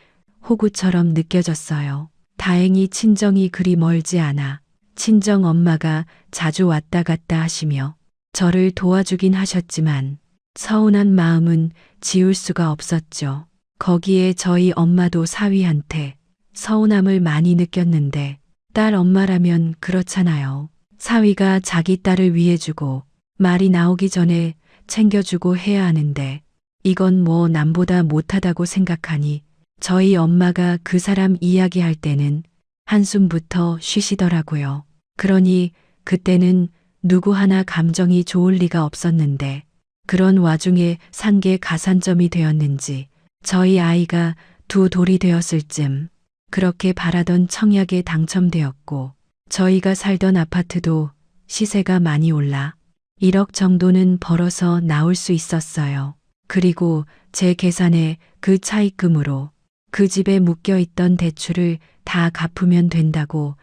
A: 호구처럼 느껴졌어요. 다행히 친정이 그리 멀지 않아 친정 엄마가 자주 왔다 갔다 하시며 저를 도와주긴 하셨지만 서운한 마음은 지울 수가 없었죠. 거기에 저희 엄마도 사위한테 서운함을 많이 느꼈는데 딸 엄마라면 그렇잖아요. 사위가 자기 딸을 위해주고 말이 나오기 전에 챙겨주고 해야 하는데 이건 뭐 남보다 못하다고 생각하니 저희 엄마가 그 사람 이야기할 때는 한숨부터 쉬시더라고요. 그러니 그때는 누구 하나 감정이 좋을 리가 없었는데 그런 와중에 산 게 가산점이 되었는지 저희 아이가 두 돌이 되었을 쯤 그렇게 바라던 청약에 당첨되었고 저희가 살던 아파트도 시세가 많이 올라 1억 정도는 벌어서 나올 수 있었어요. 그리고 제 계산에 그 차입금으로 그 집에 묶여있던 대출을 다 갚으면 된다고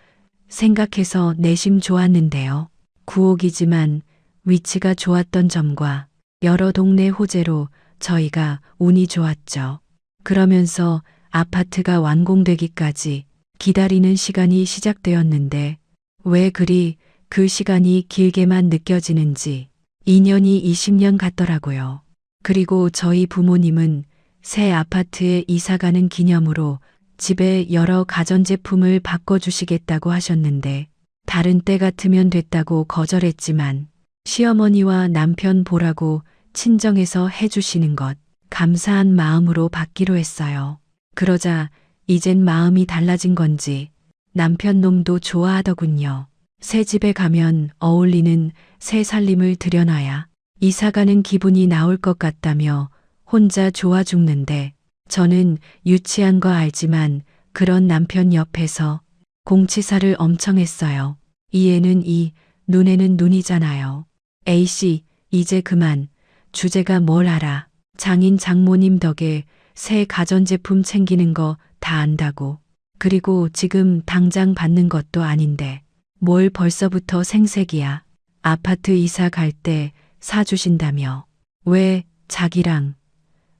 A: 생각해서 내심 좋았는데요. 9억이지만 위치가 좋았던 점과 여러 동네 호재로 저희가 운이 좋았죠. 그러면서 아파트가 완공되기까지 기다리는 시간이 시작되었는데 왜 그리 그 시간이 길게만 느껴지는지 2년이 20년 같더라고요. 그리고 저희 부모님은 새 아파트에 이사가는 기념으로 집에 여러 가전제품을 바꿔주시겠다고 하셨는데 다른 때 같으면 됐다고 거절했지만 시어머니와 남편 보라고 친정에서 해주시는 것 감사한 마음으로 받기로 했어요. 그러자 이젠 마음이 달라진 건지 남편 놈도 좋아하더군요. 새 집에 가면 어울리는 새 살림을 들여놔야 이사가는 기분이 나올 것 같다며 혼자 좋아 죽는데 저는 유치한 거 알지만 그런 남편 옆에서 공치사를 엄청 했어요. 이에는 이, 눈에는 눈이잖아요. A씨, 이제 그만. 주제가 뭘 알아. 장인 장모님 덕에 새 가전제품 챙기는 거 다 안다고. 그리고 지금 당장 받는 것도 아닌데 뭘 벌써부터 생색이야. 아파트 이사 갈 때 사주신다며. 왜 자기랑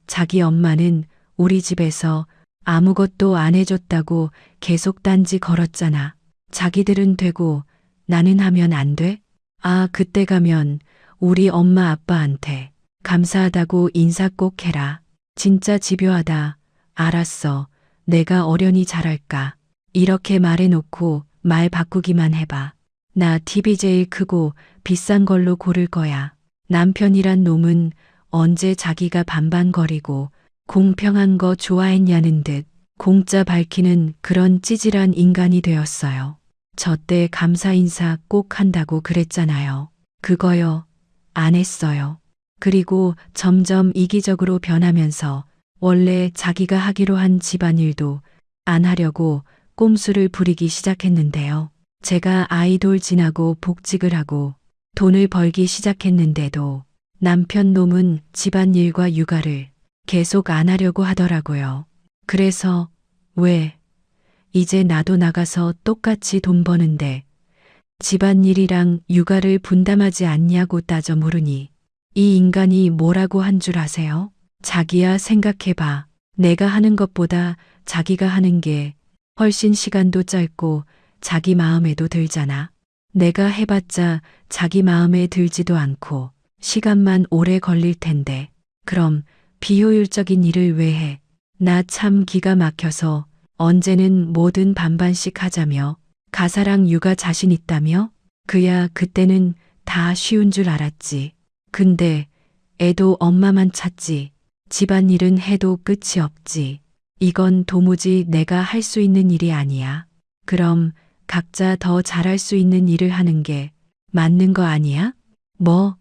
A: 자기 엄마는 우리 집에서 아무것도 안 해줬다고 계속 딴지 걸었잖아. 자기들은 되고 나는 하면 안 돼? 아, 그때 가면 우리 엄마 아빠한테 감사하다고 인사 꼭 해라. 진짜 집요하다. 알았어. 내가 어련히 잘할까. 이렇게 말해놓고 말 바꾸기만 해봐. 나 TV 제일 크고 비싼 걸로 고를 거야. 남편이란 놈은 언제 자기가 반반거리고 공평한 거 좋아했냐는 듯 공짜 밝히는 그런 찌질한 인간이 되었어요. 저 때 감사 인사 꼭 한다고 그랬잖아요. 그거요. 안 했어요. 그리고 점점 이기적으로 변하면서 원래 자기가 하기로 한 집안일도 안 하려고 꼼수를 부리기 시작했는데요. 제가 아이돌 지나고 복직을 하고 돈을 벌기 시작했는데도 남편 놈은 집안일과 육아를 계속 안 하려고 하더라고요. 그래서 왜 이제 나도 나가서 똑같이 돈 버는데 집안일이랑 육아를 분담하지 않냐고 따져 물으니 이 인간이 뭐라고 한 줄 아세요? 자기야 생각해봐. 내가 하는 것보다 자기가 하는 게 훨씬 시간도 짧고 자기 마음에도 들잖아. 내가 해봤자 자기 마음에 들지도 않고 시간만 오래 걸릴 텐데 그럼 비효율적인 일을 왜 해? 나 참 기가 막혀서 언제는 뭐든 반반씩 하자며 가사랑 육아 자신 있다며? 그야 그때는 다 쉬운 줄 알았지. 근데 애도 엄마만 찾지. 집안일은 해도 끝이 없지. 이건 도무지 내가 할 수 있는 일이 아니야. 그럼 각자 더 잘할 수 있는 일을 하는 게 맞는 거 아니야? 뭐?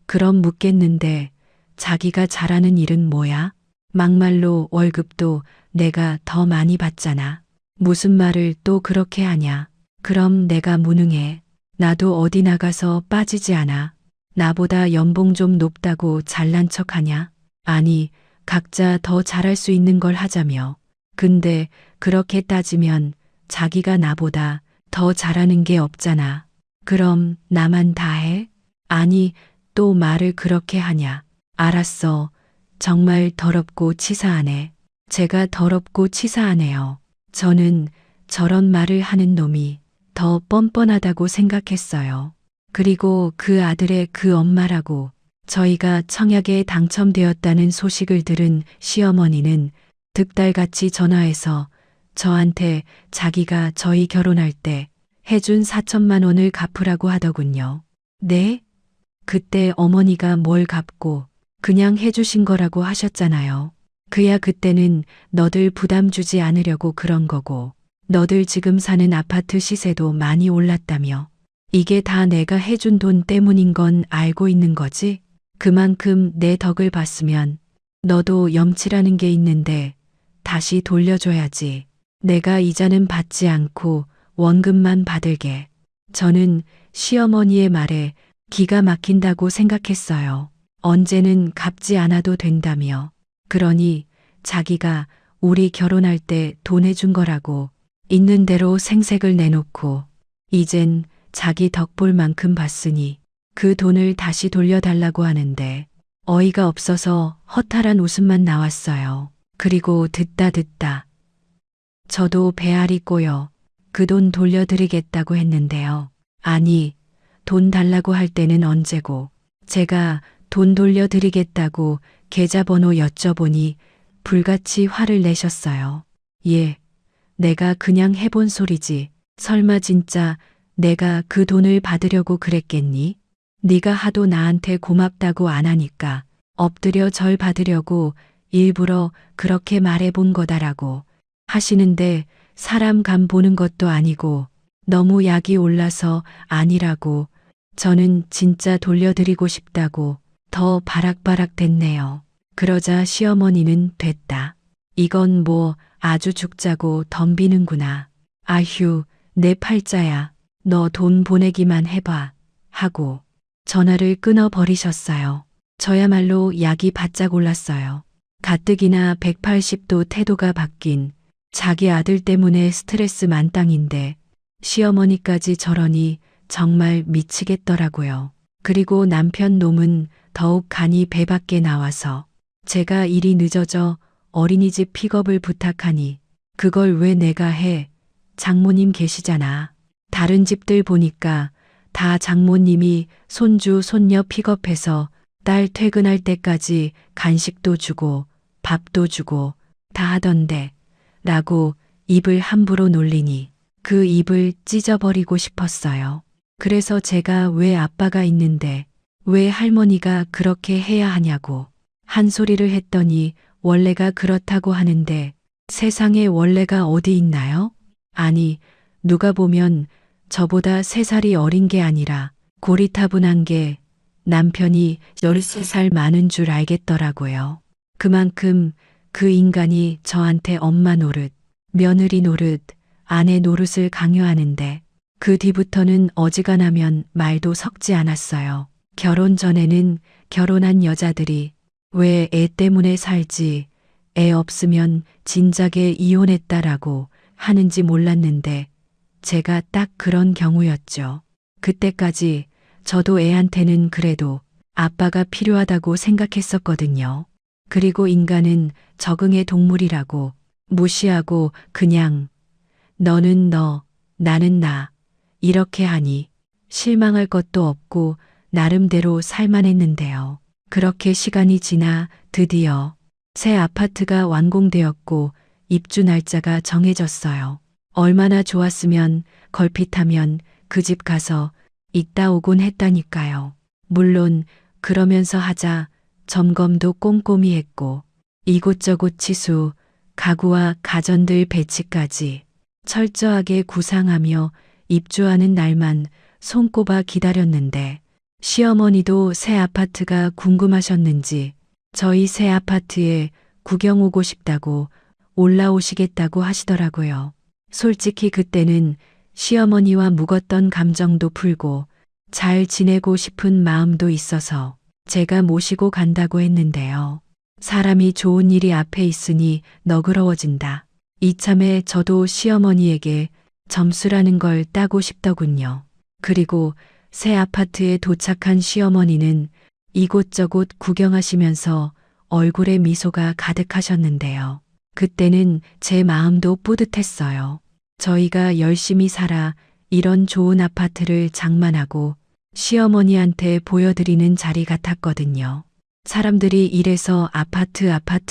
A: 그럼 묻겠는데 자기가 잘하는 일은 뭐야? 막말로 월급도 내가 더 많이 받잖아. 무슨 말을 또 그렇게 하냐? 그럼 내가 무능해. 나도 어디 나가서 빠지지 않아. 나보다 연봉 좀 높다고 잘난 척하냐? 아니, 각자 더 잘할 수 있는 걸 하자며. 근데 그렇게 따지면 자기가 나보다 더 잘하는 게 없잖아. 그럼 나만 다 해? 아니, 또 말을 그렇게 하냐? 알았어. 정말 더럽고 치사하네. 제가 더럽고 치사하네요. 저는 저런 말을 하는 놈이 더 뻔뻔하다고 생각했어요. 그리고 그 아들의 그 엄마라고 저희가 청약에 당첨되었다는 소식을 들은 시어머니는 득달같이 전화해서 저한테 자기가 저희 결혼할 때 해준 4천만 원을 갚으라고 하더군요. 네? 그때 어머니가 뭘 갚고 그냥 해주신 거라고 하셨잖아요. 그야 그때는 너들 부담 주지 않으려고 그런 거고 너들 지금 사는 아파트 시세도 많이 올랐다며. 이게 다 내가 해준 돈 때문인 건 알고 있는 거지? 그만큼 내 덕을 봤으면 너도 염치라는 게 있는데 다시 돌려줘야지. 내가 이자는 받지 않고 원금만 받을게. 저는 시어머니의 말에 기가 막힌다고 생각했어요. 언제는 갚지 않아도 된다며. 그러니 자기가 우리 결혼할 때 돈 해준 거라고 있는 대로 생색을 내놓고 이젠 자기 덕볼 만큼 봤으니 그 돈을 다시 돌려달라고 하는데 어이가 없어서 허탈한 웃음만 나왔어요. 그리고 듣다 저도 배알이 꼬여 그 돈 돌려드리겠다고 했는데요. 아니, 돈 달라고 할 때는 언제고. 제가 돈 돌려드리겠다고 계좌번호 여쭤보니 불같이 화를 내셨어요. 예, 내가 그냥 해본 소리지. 설마 진짜 내가 그 돈을 받으려고 그랬겠니? 네가 하도 나한테 고맙다고 안 하니까 엎드려 절 받으려고 일부러 그렇게 말해본 거다라고 하시는데 사람 간 보는 것도 아니고 너무 약이 올라서 아니라고 저는 진짜 돌려드리고 싶다고 더 바락바락 됐네요. 그러자 시어머니는 됐다. 이건 뭐 아주 죽자고 덤비는구나. 아휴, 내 팔자야. 너 돈 보내기만 해봐. 하고 전화를 끊어버리셨어요. 저야말로 약이 바짝 올랐어요. 가뜩이나 180도 태도가 바뀐 자기 아들 때문에 스트레스 만땅인데 시어머니까지 저러니 정말 미치겠더라고요. 그리고 남편 놈은 더욱 간이 배 밖에 나와서 제가 일이 늦어져 어린이집 픽업을 부탁하니 그걸 왜 내가 해? 장모님 계시잖아. 다른 집들 보니까 다 장모님이 손주 손녀 픽업해서 딸 퇴근할 때까지 간식도 주고 밥도 주고 다 하던데 라고 입을 함부로 놀리니 그 입을 찢어버리고 싶었어요. 그래서 제가 왜 아빠가 있는데 왜 할머니가 그렇게 해야 하냐고 한 소리를 했더니 원래가 그렇다고 하는데 세상에 원래가 어디 있나요? 아니, 누가 보면 저보다 3살이 어린 게 아니라 고리타분한 게 남편이 13살 많은 줄 알겠더라고요. 그만큼 그 인간이 저한테 엄마 노릇, 며느리 노릇, 아내 노릇을 강요하는데 그 뒤부터는 어지간하면 말도 섞지 않았어요. 결혼 전에는 결혼한 여자들이 왜 애 때문에 살지, 애 없으면 진작에 이혼했다라고 하는지 몰랐는데 제가 딱 그런 경우였죠. 그때까지 저도 애한테는 그래도 아빠가 필요하다고 생각했었거든요. 그리고 인간은 적응의 동물이라고 무시하고 그냥 너는 너, 나는 나 이렇게 하니 실망할 것도 없고 나름대로 살만했는데요. 그렇게 시간이 지나 드디어 새 아파트가 완공되었고 입주 날짜가 정해졌어요. 얼마나 좋았으면 걸핏하면 그 집 가서 있다 오곤 했다니까요. 물론 그러면서 하자 점검도 꼼꼼히 했고 이곳저곳 치수, 가구와 가전들 배치까지 철저하게 구상하며 입주하는 날만 손꼽아 기다렸는데 시어머니도 새 아파트가 궁금하셨는지 저희 새 아파트에 구경 오고 싶다고 올라오시겠다고 하시더라고요. 솔직히 그때는 시어머니와 묵었던 감정도 풀고 잘 지내고 싶은 마음도 있어서 제가 모시고 간다고 했는데요. 사람이 좋은 일이 앞에 있으니 너그러워진다. 이참에 저도 시어머니에게 점수라는 걸 따고 싶더군요. 그리고 새 아파트에 도착한 시어머니는 이곳저곳 구경하시면서 얼굴에 미소가 가득하셨는데요. 그때는 제 마음도 뿌듯했어요. 저희가 열심히 살아 이런 좋은 아파트를 장만하고 시어머니한테 보여드리는 자리 같았거든요. 사람들이 이래서 아파트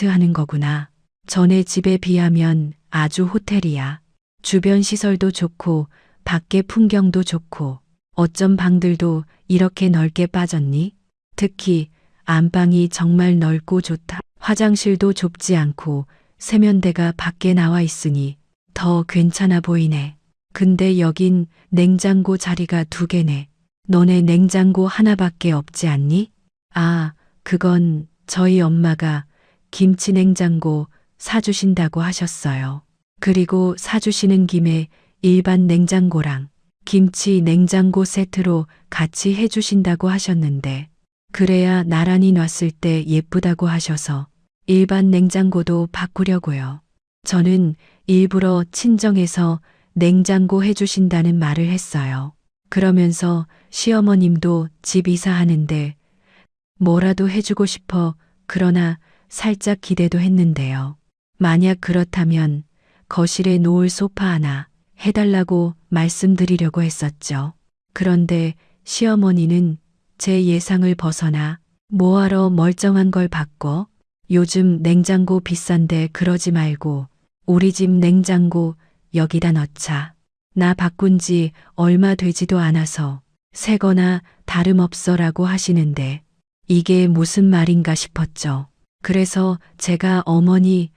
A: 하는 거구나. 전에 집에 비하면 아주 호텔이야. 주변 시설도 좋고 밖에 풍경도 좋고 어쩜 방들도 이렇게 넓게 빠졌니? 특히 안방이 정말 넓고 좋다. 화장실도 좁지 않고 세면대가 밖에 나와 있으니 더 괜찮아 보이네. 근데 여긴 냉장고 자리가 2개네. 너네 냉장고 하나밖에 없지 않니? 아, 그건 저희 엄마가 김치 냉장고 사주신다고 하셨어요. 그리고 사주시는 김에 일반 냉장고랑 김치 냉장고 세트로 같이 해주신다고 하셨는데 그래야 나란히 놨을 때 예쁘다고 하셔서 일반 냉장고도 바꾸려고요. 저는 일부러 친정에서 냉장고 해주신다는 말을 했어요. 그러면서 시어머님도 집 이사하는데 뭐라도 해주고 싶어 그러나 살짝 기대도 했는데요. 만약 그렇다면 거실에 놓을 소파 하나 해달라고 말씀드리려고 했었죠. 그런데 시어머니는 제 예상을 벗어나 뭐하러 멀쩡한 걸 바꿔? 요즘 냉장고 비싼데 그러지 말고 우리 집 냉장고 여기다 넣자. 나 바꾼 지 얼마 되지도 않아서 새거나 다름없어라고 하시는데 이게 무슨 말인가 싶었죠. 그래서 제가 어머니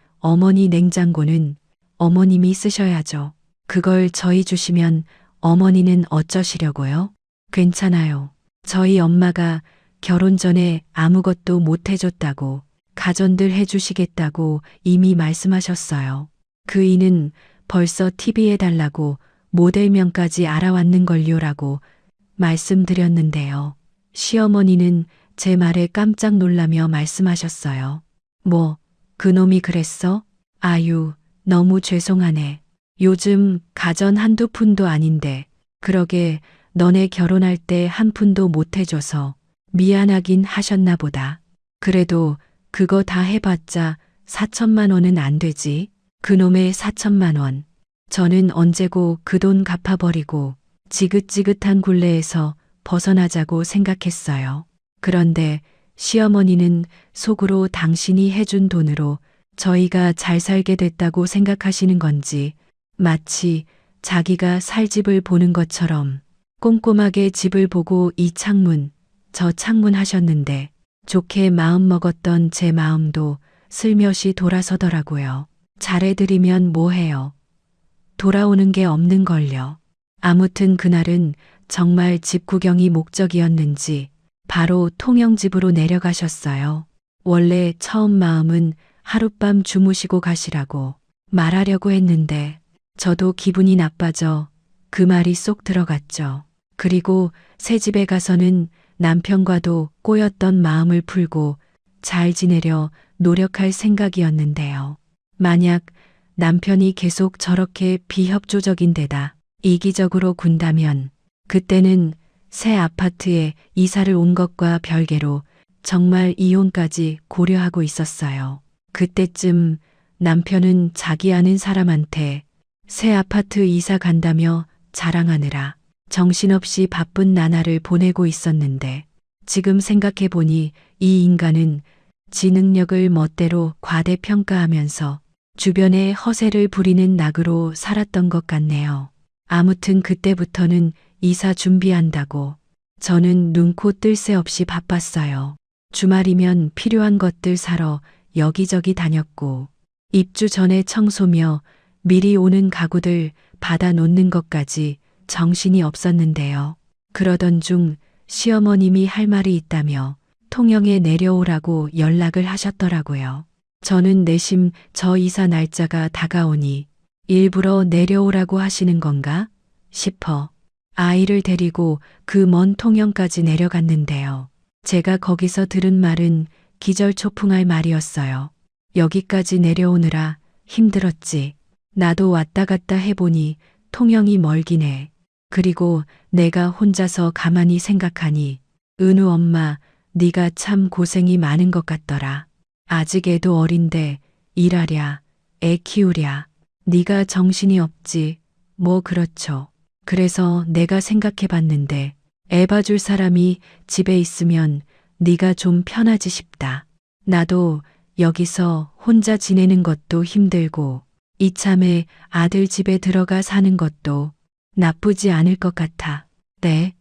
A: 냉장고는 어머님이 쓰셔야죠. 그걸 저희 주시면 어머니는 어쩌시려고요? 괜찮아요. 저희 엄마가 결혼 전에 아무것도 못 해줬다고 가전들 해주시겠다고 이미 말씀하셨어요. 그 이는 벌써 TV에 달라고 모델명까지 알아왔는걸요라고 말씀드렸는데요. 시어머니는 제 말에 깜짝 놀라며 말씀하셨어요. 뭐, 그놈이 그랬어? 아유, 너무 죄송하네. 요즘 가전 한두 푼도 아닌데, 그러게 너네 결혼할 때 한 푼도 못 해줘서 미안하긴 하셨나 보다. 그래도 그거 다 해봤자 4천만 원은 안 되지. 그놈의 4천만 원. 저는 언제고 그 돈 갚아버리고 지긋지긋한 굴레에서 벗어나자고 생각했어요. 그런데 시어머니는 속으로 당신이 해준 돈으로 저희가 잘 살게 됐다고 생각하시는 건지 마치 자기가 살 집을 보는 것처럼 꼼꼼하게 집을 보고 이 창문, 저 창문 하셨는데 좋게 마음먹었던 제 마음도 슬며시 돌아서더라고요. 잘해드리면 뭐해요. 돌아오는 게 없는걸요. 아무튼 그날은 정말 집 구경이 목적이었는지 바로 통영집으로 내려가셨어요. 원래 처음 마음은 하룻밤 주무시고 가시라고 말하려고 했는데 저도 기분이 나빠져 그 말이 쏙 들어갔죠. 그리고 새 집에 가서는 남편과도 꼬였던 마음을 풀고 잘 지내려 노력할 생각이었는데요. 만약 남편이 계속 저렇게 비협조적인 데다 이기적으로 군다면 그때는 새 아파트에 이사를 온 것과 별개로 정말 이혼까지 고려하고 있었어요. 그때쯤 남편은 자기 아는 사람한테 새 아파트 이사 간다며 자랑하느라 정신없이 바쁜 나날을 보내고 있었는데 지금 생각해보니 이 인간은 지 능력을 멋대로 과대평가하면서 주변에 허세를 부리는 낙으로 살았던 것 같네요. 아무튼 그때부터는 이사 준비한다고 저는 눈코 뜰 새 없이 바빴어요. 주말이면 필요한 것들 사러 여기저기 다녔고 입주 전에 청소며 미리 오는 가구들 받아 놓는 것까지 정신이 없었는데요. 그러던 중 시어머님이 할 말이 있다며 통영에 내려오라고 연락을 하셨더라고요. 저는 내심 저 이사 날짜가 다가오니 일부러 내려오라고 하시는 건가 싶어 아이를 데리고 그 먼 통영까지 내려갔는데요. 제가 거기서 들은 말은 기절초풍할 말이었어요. 여기까지 내려오느라 힘들었지. 나도 왔다 갔다 해보니 통영이 멀긴 해. 그리고 내가 혼자서 가만히 생각하니 은우 엄마 네가 참 고생이 많은 것 같더라. 아직 애도 어린데 일하랴, 애 키우랴. 네가 정신이 없지. 뭐 그렇죠. 그래서 내가 생각해봤는데 애 봐줄 사람이 집에 있으면 네가 좀 편하지 싶다. 나도 여기서 혼자 지내는 것도 힘들고 이참에 아들 집에 들어가 사는 것도 나쁘지 않을 것 같아. 네?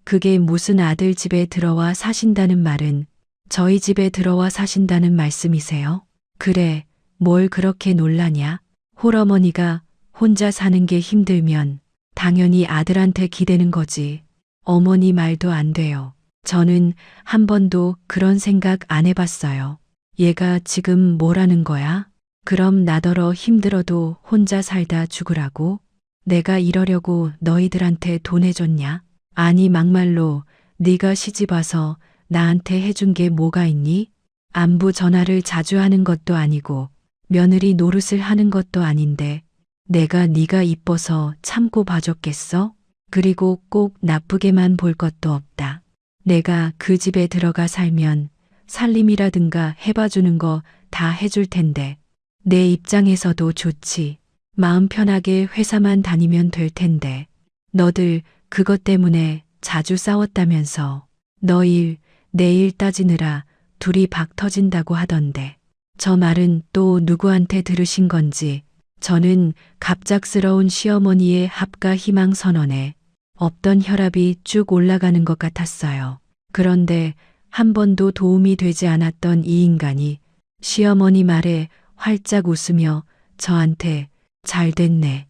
A: 그게 무슨 아들 집에 들어와 사신다는 말은 저희 집에 들어와 사신다는 말씀이세요? 그래, 뭘 그렇게 놀라냐? 홀어머니가 혼자 사는 게 힘들면 당연히 아들한테 기대는 거지. 어머니 말도 안 돼요. 저는 한 번도 그런 생각 안 해봤어요. 얘가 지금 뭐라는 거야? 그럼 나더러 힘들어도 혼자 살다 죽으라고? 내가 이러려고 너희들한테 돈 해줬냐? 아니 막말로 네가 시집와서 나한테 해준 게 뭐가 있니? 안부 전화를 자주 하는 것도 아니고 며느리 노릇을 하는 것도 아닌데 내가 네가 이뻐서 참고 봐줬겠어? 그리고 꼭 나쁘게만 볼 것도 없다. 내가 그 집에 들어가 살면 살림이라든가 해봐주는 거 다 해줄 텐데 내 입장에서도 좋지. 마음 편하게 회사만 다니면 될 텐데. 너들 그것 때문에 자주 싸웠다면서. 너 일, 내 일 따지느라 둘이 박 터진다고 하던데. 저 말은 또 누구한테 들으신 건지. 저는 갑작스러운 시어머니의 합가 희망 선언에 없던 혈압이 쭉 올라가는 것 같았어요. 그런데 한 번도 도움이 되지 않았던 이 인간이 시어머니 말에 활짝 웃으며 저한테 잘 됐네.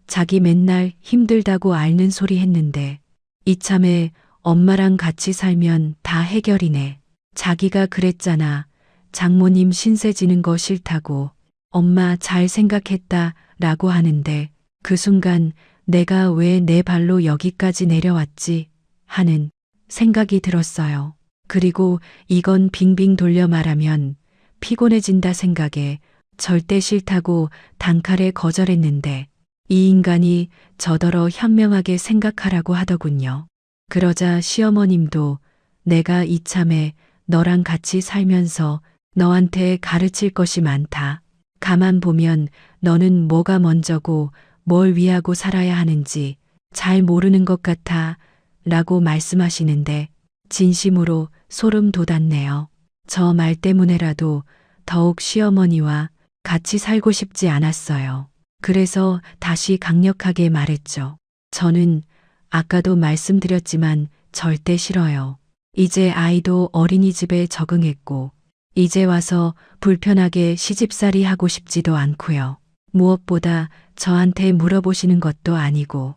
A: 자기 맨날 힘들다고 앓는 소리 했는데 이참에 엄마랑 같이 살면 다 해결이네. 자기가 그랬잖아. 장모님 신세 지는 거 싫다고. 엄마 잘 생각했다 라고 하는데 그 순간 내가 왜 내 발로 여기까지 내려왔지 하는 생각이 들었어요. 그리고 이건 빙빙 돌려 말하면 피곤해진다 생각에 절대 싫다고 단칼에 거절했는데 이 인간이 저더러 현명하게 생각하라고 하더군요. 그러자 시어머님도 내가 이참에 너랑 같이 살면서 너한테 가르칠 것이 많다. 가만 보면 너는 뭐가 먼저고 뭘 위하고 살아야 하는지 잘 모르는 것 같아 라고 말씀하시는데 진심으로 소름 돋았네요. 저 말 때문에라도 더욱 시어머니와 같이 살고 싶지 않았어요. 그래서 다시 강력하게 말했죠. 저는 아까도 말씀드렸지만 절대 싫어요. 이제 아이도 어린이집에 적응했고 이제 와서 불편하게 시집살이 하고 싶지도 않고요. 무엇보다 저한테 물어보시는 것도 아니고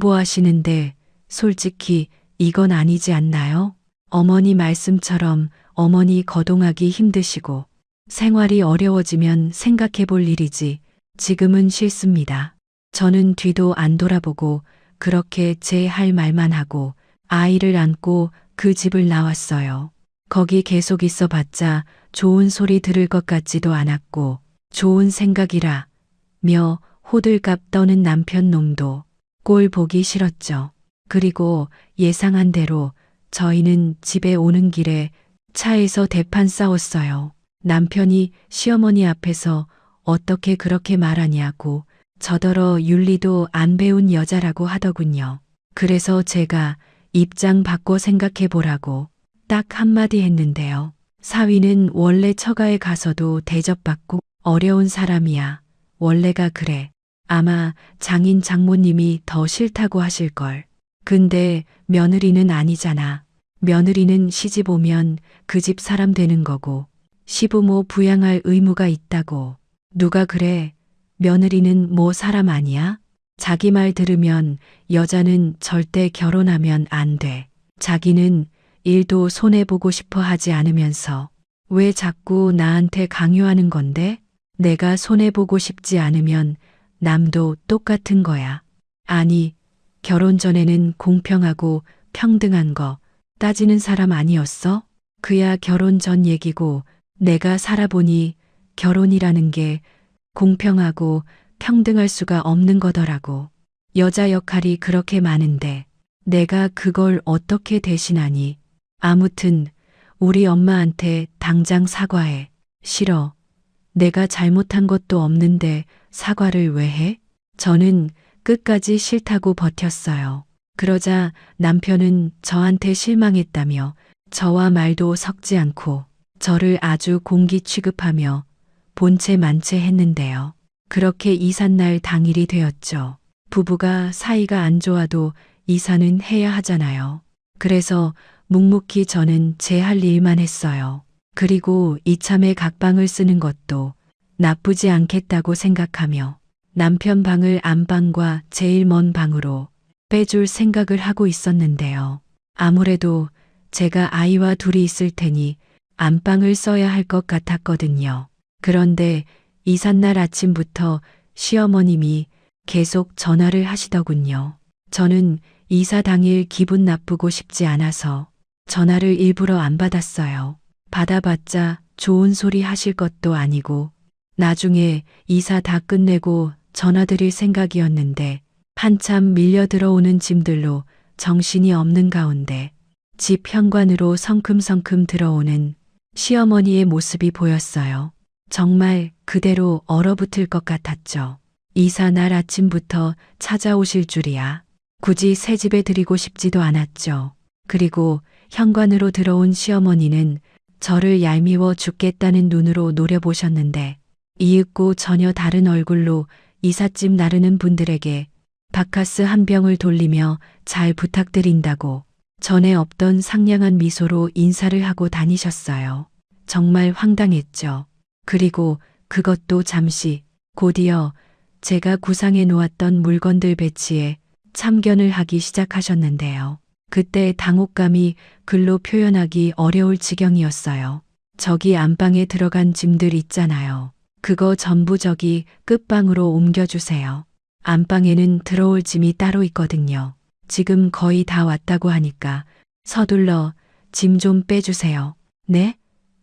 A: 통보하시는데 솔직히 이건 아니지 않나요? 어머니 말씀처럼 어머니 거동하기 힘드시고 생활이 어려워지면 생각해 볼 일이지 지금은 싫습니다. 저는 뒤도 안 돌아보고 그렇게 제 할 말만 하고 아이를 안고 그 집을 나왔어요. 거기 계속 있어 봤자 좋은 소리 들을 것 같지도 않았고 좋은 생각이라 며 호들갑 떠는 남편 놈도 꼴 보기 싫었죠. 그리고 예상한 대로 저희는 집에 오는 길에 차에서 대판 싸웠어요. 남편이 시어머니 앞에서 어떻게 그렇게 말하냐고 저더러 윤리도 안 배운 여자라고 하더군요. 그래서 제가 입장 바꿔 생각해 보라고 딱 한마디 했는데요. 사위는 원래 처가에 가서도 대접받고 어려운 사람이야. 원래가 그래. 아마 장인 장모님이 더 싫다고 하실걸. 근데 며느리는 아니잖아. 며느리는 시집 오면 그 집 사람 되는 거고 시부모 부양할 의무가 있다고. 누가 그래? 며느리는 뭐 사람 아니야? 자기 말 들으면 여자는 절대 결혼하면 안 돼. 자기는 일도 손해보고 싶어 하지 않으면서 왜 자꾸 나한테 강요하는 건데? 내가 손해보고 싶지 않으면 남도 똑같은 거야. 아니, 결혼 전에는 공평하고 평등한 거 따지는 사람 아니었어? 그야 결혼 전 얘기고 내가 살아보니 결혼이라는 게 공평하고 평등할 수가 없는 거더라고. 여자 역할이 그렇게 많은데 내가 그걸 어떻게 대신하니? 아무튼 우리 엄마한테 당장 사과해. 싫어. 내가 잘못한 것도 없는데 사과를 왜 해? 저는 끝까지 싫다고 버텼어요. 그러자 남편은 저한테 실망했다며 저와 말도 섞지 않고 저를 아주 공기 취급하며 본체 만체 했는데요. 그렇게 이삿날 당일이 되었죠. 부부가 사이가 안 좋아도 이사는 해야 하잖아요. 그래서 묵묵히 저는 제 할 일만 했어요. 그리고 이참에 각방을 쓰는 것도 나쁘지 않겠다고 생각하며 남편 방을 안방과 제일 먼 방으로 빼줄 생각을 하고 있었는데요. 아무래도 제가 아이와 둘이 있을 테니 안방을 써야 할 것 같았거든요. 그런데 이삿날 아침부터 시어머님이 계속 전화를 하시더군요. 저는 이사 당일 기분 나쁘고 싶지 않아서 전화를 일부러 안 받았어요. 받아봤자 좋은 소리 하실 것도 아니고 나중에 이사 다 끝내고 전화드릴 생각이었는데 한참 밀려 들어오는 짐들로 정신이 없는 가운데 집 현관으로 성큼성큼 들어오는 시어머니의 모습이 보였어요. 정말 그대로 얼어붙을 것 같았죠. 이사 날 아침부터 찾아오실 줄이야. 굳이 새집에 드리고 싶지도 않았죠. 그리고 현관으로 들어온 시어머니는 저를 얄미워 죽겠다는 눈으로 노려보셨는데 이윽고 전혀 다른 얼굴로 이삿짐 나르는 분들에게 바카스 한 병을 돌리며 잘 부탁드린다고 전에 없던 상냥한 미소로 인사를 하고 다니셨어요. 정말 황당했죠. 그리고 그것도 잠시, 곧이어 제가 구상해 놓았던 물건들 배치에 참견을 하기 시작하셨는데요. 그때 당혹감이 글로 표현하기 어려울 지경이었어요. 저기 안방에 들어간 짐들 있잖아요. 그거 전부 저기 끝방으로 옮겨주세요. 안방에는 들어올 짐이 따로 있거든요. 지금 거의 다 왔다고 하니까 서둘러 짐 좀 빼주세요. 네?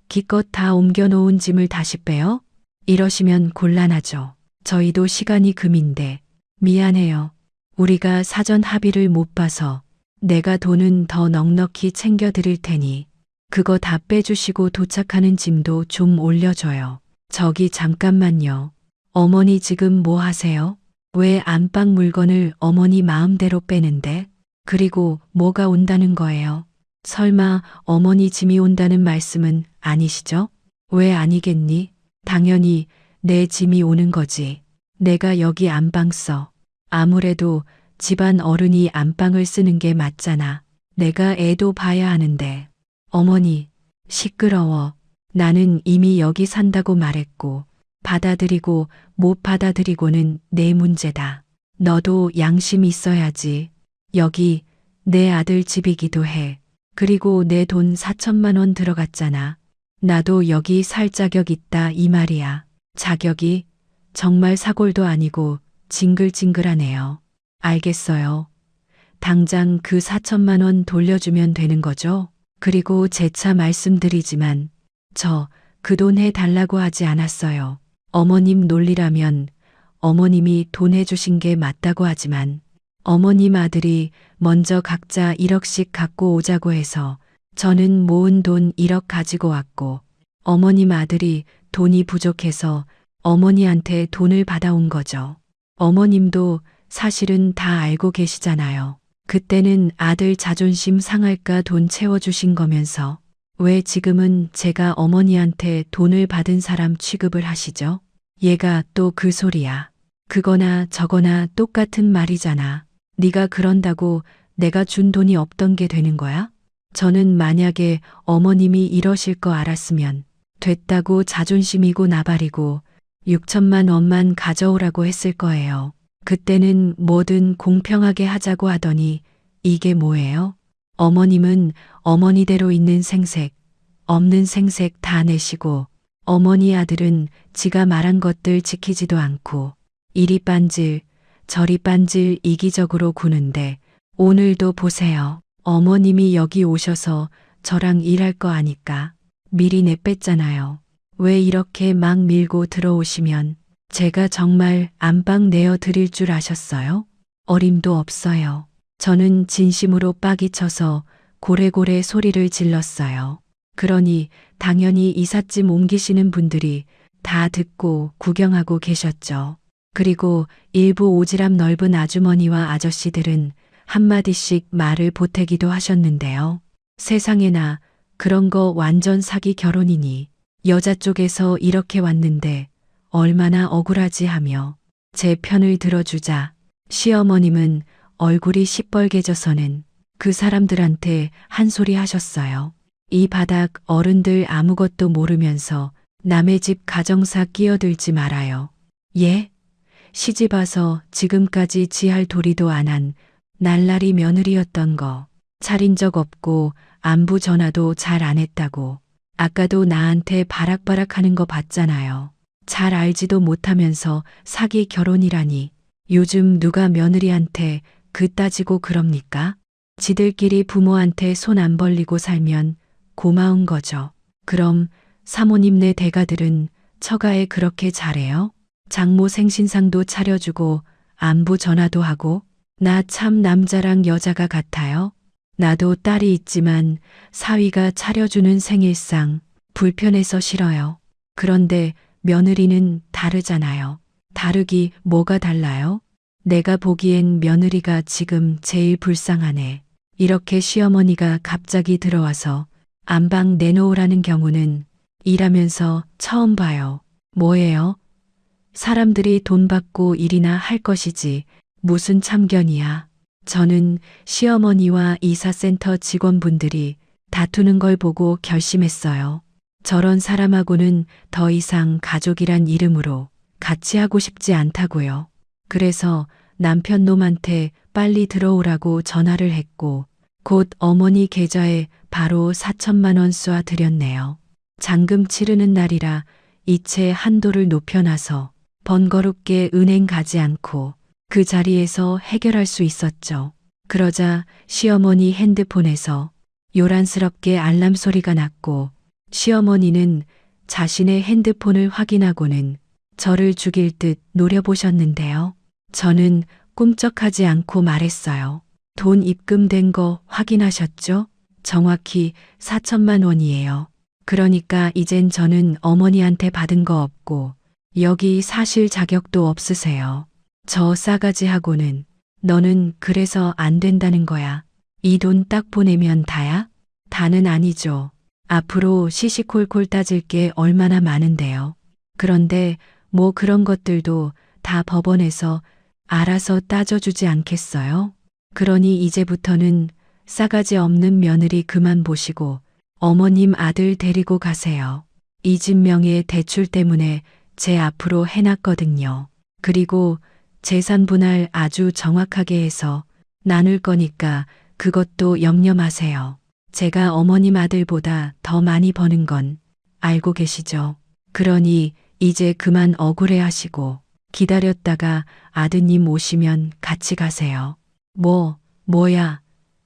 A: 기껏 다 옮겨놓은 짐을 다시 빼요? 이러시면 곤란하죠. 저희도 시간이 금인데 미안해요. 우리가 사전 합의를 못 봐서 내가 돈은 더 넉넉히 챙겨드릴 테니 그거 다 빼주시고 도착하는 짐도 좀 올려줘요. 저기 잠깐만요. 어머니 지금 뭐 하세요? 왜 안방 물건을 어머니 마음대로 빼는데? 그리고 뭐가 온다는 거예요? 설마 어머니 짐이 온다는 말씀은 아니시죠? 왜 아니겠니? 당연히 내 짐이 오는 거지. 내가 여기 안방 써. 아무래도 집안 어른이 안방을 쓰는 게 맞잖아. 내가 애도 봐야 하는데. 어머니, 시끄러워. 나는 이미 여기 산다고 말했고, 받아들이고 못 받아들이고는 내 문제다. 너도 양심 있어야지. 여기 내 아들 집이기도 해. 그리고 내 돈 4천만 원 들어갔잖아. 나도 여기 살 자격 있다 이 말이야. 자격이 정말 사골도 아니고 징글징글하네요. 알겠어요. 당장 그 4천만 원 돌려주면 되는 거죠? 그리고 재차 말씀드리지만 저 그 돈 해달라고 하지 않았어요. 어머님 논리라면 어머님이 돈 해주신 게 맞다고 하지만 어머님 아들이 먼저 각자 1억씩 갖고 오자고 해서 저는 모은 돈 1억 가지고 왔고 어머님 아들이 돈이 부족해서 어머니한테 돈을 받아온 거죠. 어머님도 사실은 다 알고 계시잖아요. 그때는 아들 자존심 상할까 돈 채워주신 거면서 왜 지금은 제가 어머니한테 돈을 받은 사람 취급을 하시죠? 얘가 또 그 소리야. 그거나 저거나 똑같은 말이잖아. 네가 그런다고 내가 준 돈이 없던 게 되는 거야? 저는 만약에 어머님이 이러실 거 알았으면 됐다고 자존심이고 나발이고 6천만 원만 가져오라고 했을 거예요. 그때는 뭐든 공평하게 하자고 하더니 이게 뭐예요? 어머님은 어머니대로 있는 생색, 없는 생색 다 내시고 어머니 아들은 지가 말한 것들 지키지도 않고 이리 빤질 저리 빤질 이기적으로 구는데 오늘도 보세요. 어머님이 여기 오셔서 저랑 일할 거 아니까 미리 내뺐잖아요. 왜 이렇게 막 밀고 들어오시면 제가 정말 안방 내어 드릴 줄 아셨어요? 어림도 없어요. 저는 진심으로 빡이 쳐서 고래고래 소리를 질렀어요. 그러니 당연히 이삿짐 옮기시는 분들이 다 듣고 구경하고 계셨죠. 그리고 일부 오지랖 넓은 아주머니와 아저씨들은 한마디씩 말을 보태기도 하셨는데요. 세상에나 그런 거 완전 사기 결혼이니 여자 쪽에서 이렇게 왔는데 얼마나 억울하지 하며 제 편을 들어주자 시어머님은 얼굴이 시뻘개져서는 그 사람들한테 한 소리 하셨어요. 이 바닥 어른들 아무것도 모르면서 남의 집 가정사 끼어들지 말아요. 예? 시집 와서 지금까지 지할 도리도 안 한 날라리 며느리였던 거 차린 적 없고 안부 전화도 잘 안 했다고 아까도 나한테 바락바락 하는 거 봤잖아요. 잘 알지도 못하면서 사기 결혼이라니 요즘 누가 며느리한테 그따지고 그럽니까? 지들끼리 부모한테 손 안 벌리고 살면 고마운 거죠. 그럼 사모님네 대가들은 처가에 그렇게 잘해요? 장모 생신상도 차려주고 안부 전화도 하고 나 참 남자랑 여자가 같아요. 나도 딸이 있지만 사위가 차려주는 생일상 불편해서 싫어요. 그런데 며느리는 다르잖아요. 다르기 뭐가 달라요? 내가 보기엔 며느리가 지금 제일 불쌍하네. 이렇게 시어머니가 갑자기 들어와서 안방 내놓으라는 경우는 일하면서 처음 봐요. 뭐예요? 사람들이 돈 받고 일이나 할 것이지 무슨 참견이야. 저는 시어머니와 이사센터 직원분들이 다투는 걸 보고 결심했어요. 저런 사람하고는 더 이상 가족이란 이름으로 같이 하고 싶지 않다고요. 그래서 남편 놈한테 빨리 들어오라고 전화를 했고 곧 어머니 계좌에 바로 4천만 원 쏴 드렸네요. 잔금 치르는 날이라 이체 한도를 높여놔서 번거롭게 은행 가지 않고 그 자리에서 해결할 수 있었죠. 그러자 시어머니 핸드폰에서 요란스럽게 알람 소리가 났고 시어머니는 자신의 핸드폰을 확인하고는 저를 죽일 듯 노려보셨는데요. 저는 꿈쩍하지 않고 말했어요. 돈 입금된 거 확인하셨죠? 정확히 4천만 원이에요. 그러니까 이젠 저는 어머니한테 받은 거 없고 여기 사실 자격도 없으세요. 저 싸가지하고는 너는 그래서 안 된다는 거야. 이 돈 딱 보내면 다야? 다는 아니죠. 앞으로 시시콜콜 따질 게 얼마나 많은데요. 그런데 뭐 그런 것들도 다 법원에서 알아서 따져주지 않겠어요? 그러니 이제부터는 싸가지 없는 며느리 그만 보시고 어머님 아들 데리고 가세요. 이 집 명의 대출 때문에 제 앞으로 해놨거든요. 그리고 재산 분할 아주 정확하게 해서 나눌 거니까 그것도 염려 마세요. 제가 어머님 아들보다 더 많이 버는 건 알고 계시죠? 그러니 이제 그만 억울해 하시고 기다렸다가 아드님 오시면 같이 가세요. 뭐야?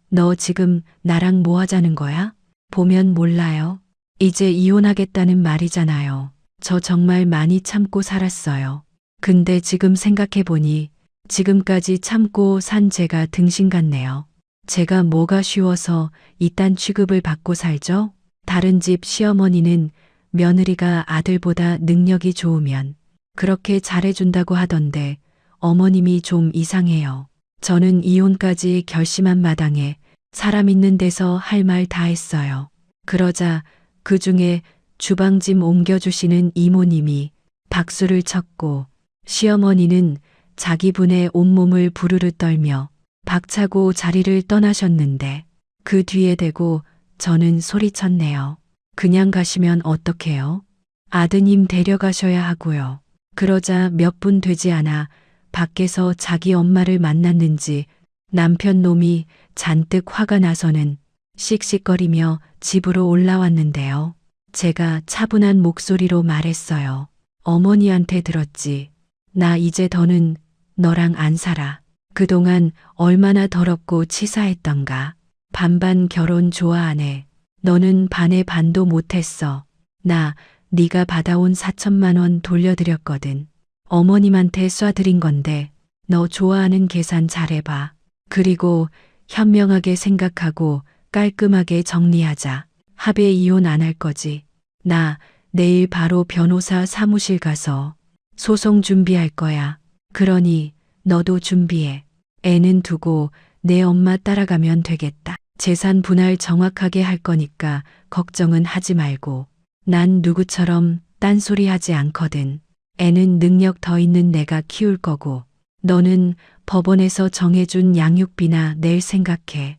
A: 너 지금 나랑 뭐 하자는 거야? 보면 몰라요. 이제 이혼하겠다는 말이잖아요. 저 정말 많이 참고 살았어요. 근데 지금 생각해보니 지금까지 참고 산 제가 등신 같네요. 제가 뭐가 쉬워서 이딴 취급을 받고 살죠? 다른 집 시어머니는 며느리가 아들보다 능력이 좋으면 그렇게 잘해준다고 하던데 어머님이 좀 이상해요. 저는 이혼까지 결심한 마당에 사람 있는 데서 할 말 다 했어요. 그러자 그 중에 주방짐 옮겨주시는 이모님이 박수를 쳤고 시어머니는 자기 분의 온몸을 부르르 떨며 박차고 자리를 떠나셨는데 그 뒤에 대고 저는 소리쳤네요. 그냥 가시면 어떡해요? 아드님 데려가셔야 하고요. 그러자 몇 분 되지 않아 밖에서 자기 엄마를 만났는지 남편 놈이 잔뜩 화가 나서는 씩씩거리며 집으로 올라왔는데요. 제가 차분한 목소리로 말했어요. 어머니한테 들었지. 나 이제 더는 너랑 안 살아. 그동안 얼마나 더럽고 치사했던가. 반반 결혼 좋아하네. 너는 반의 반도 못했어. 나 네가 받아온 4천만 원 돌려드렸거든. 어머님한테 쏴드린 건데 너 좋아하는 계산 잘해봐. 그리고 현명하게 생각하고 깔끔하게 정리하자. 합의 이혼 안 할 거지. 나 내일 바로 변호사 사무실 가서 소송 준비할 거야. 그러니 너도 준비해. 애는 두고 내 엄마 따라가면 되겠다. 재산 분할 정확하게 할 거니까 걱정은 하지 말고. 난 누구처럼 딴소리 하지 않거든. 애는 능력 더 있는 내가 키울 거고 너는 법원에서 정해준 양육비나 낼 생각해.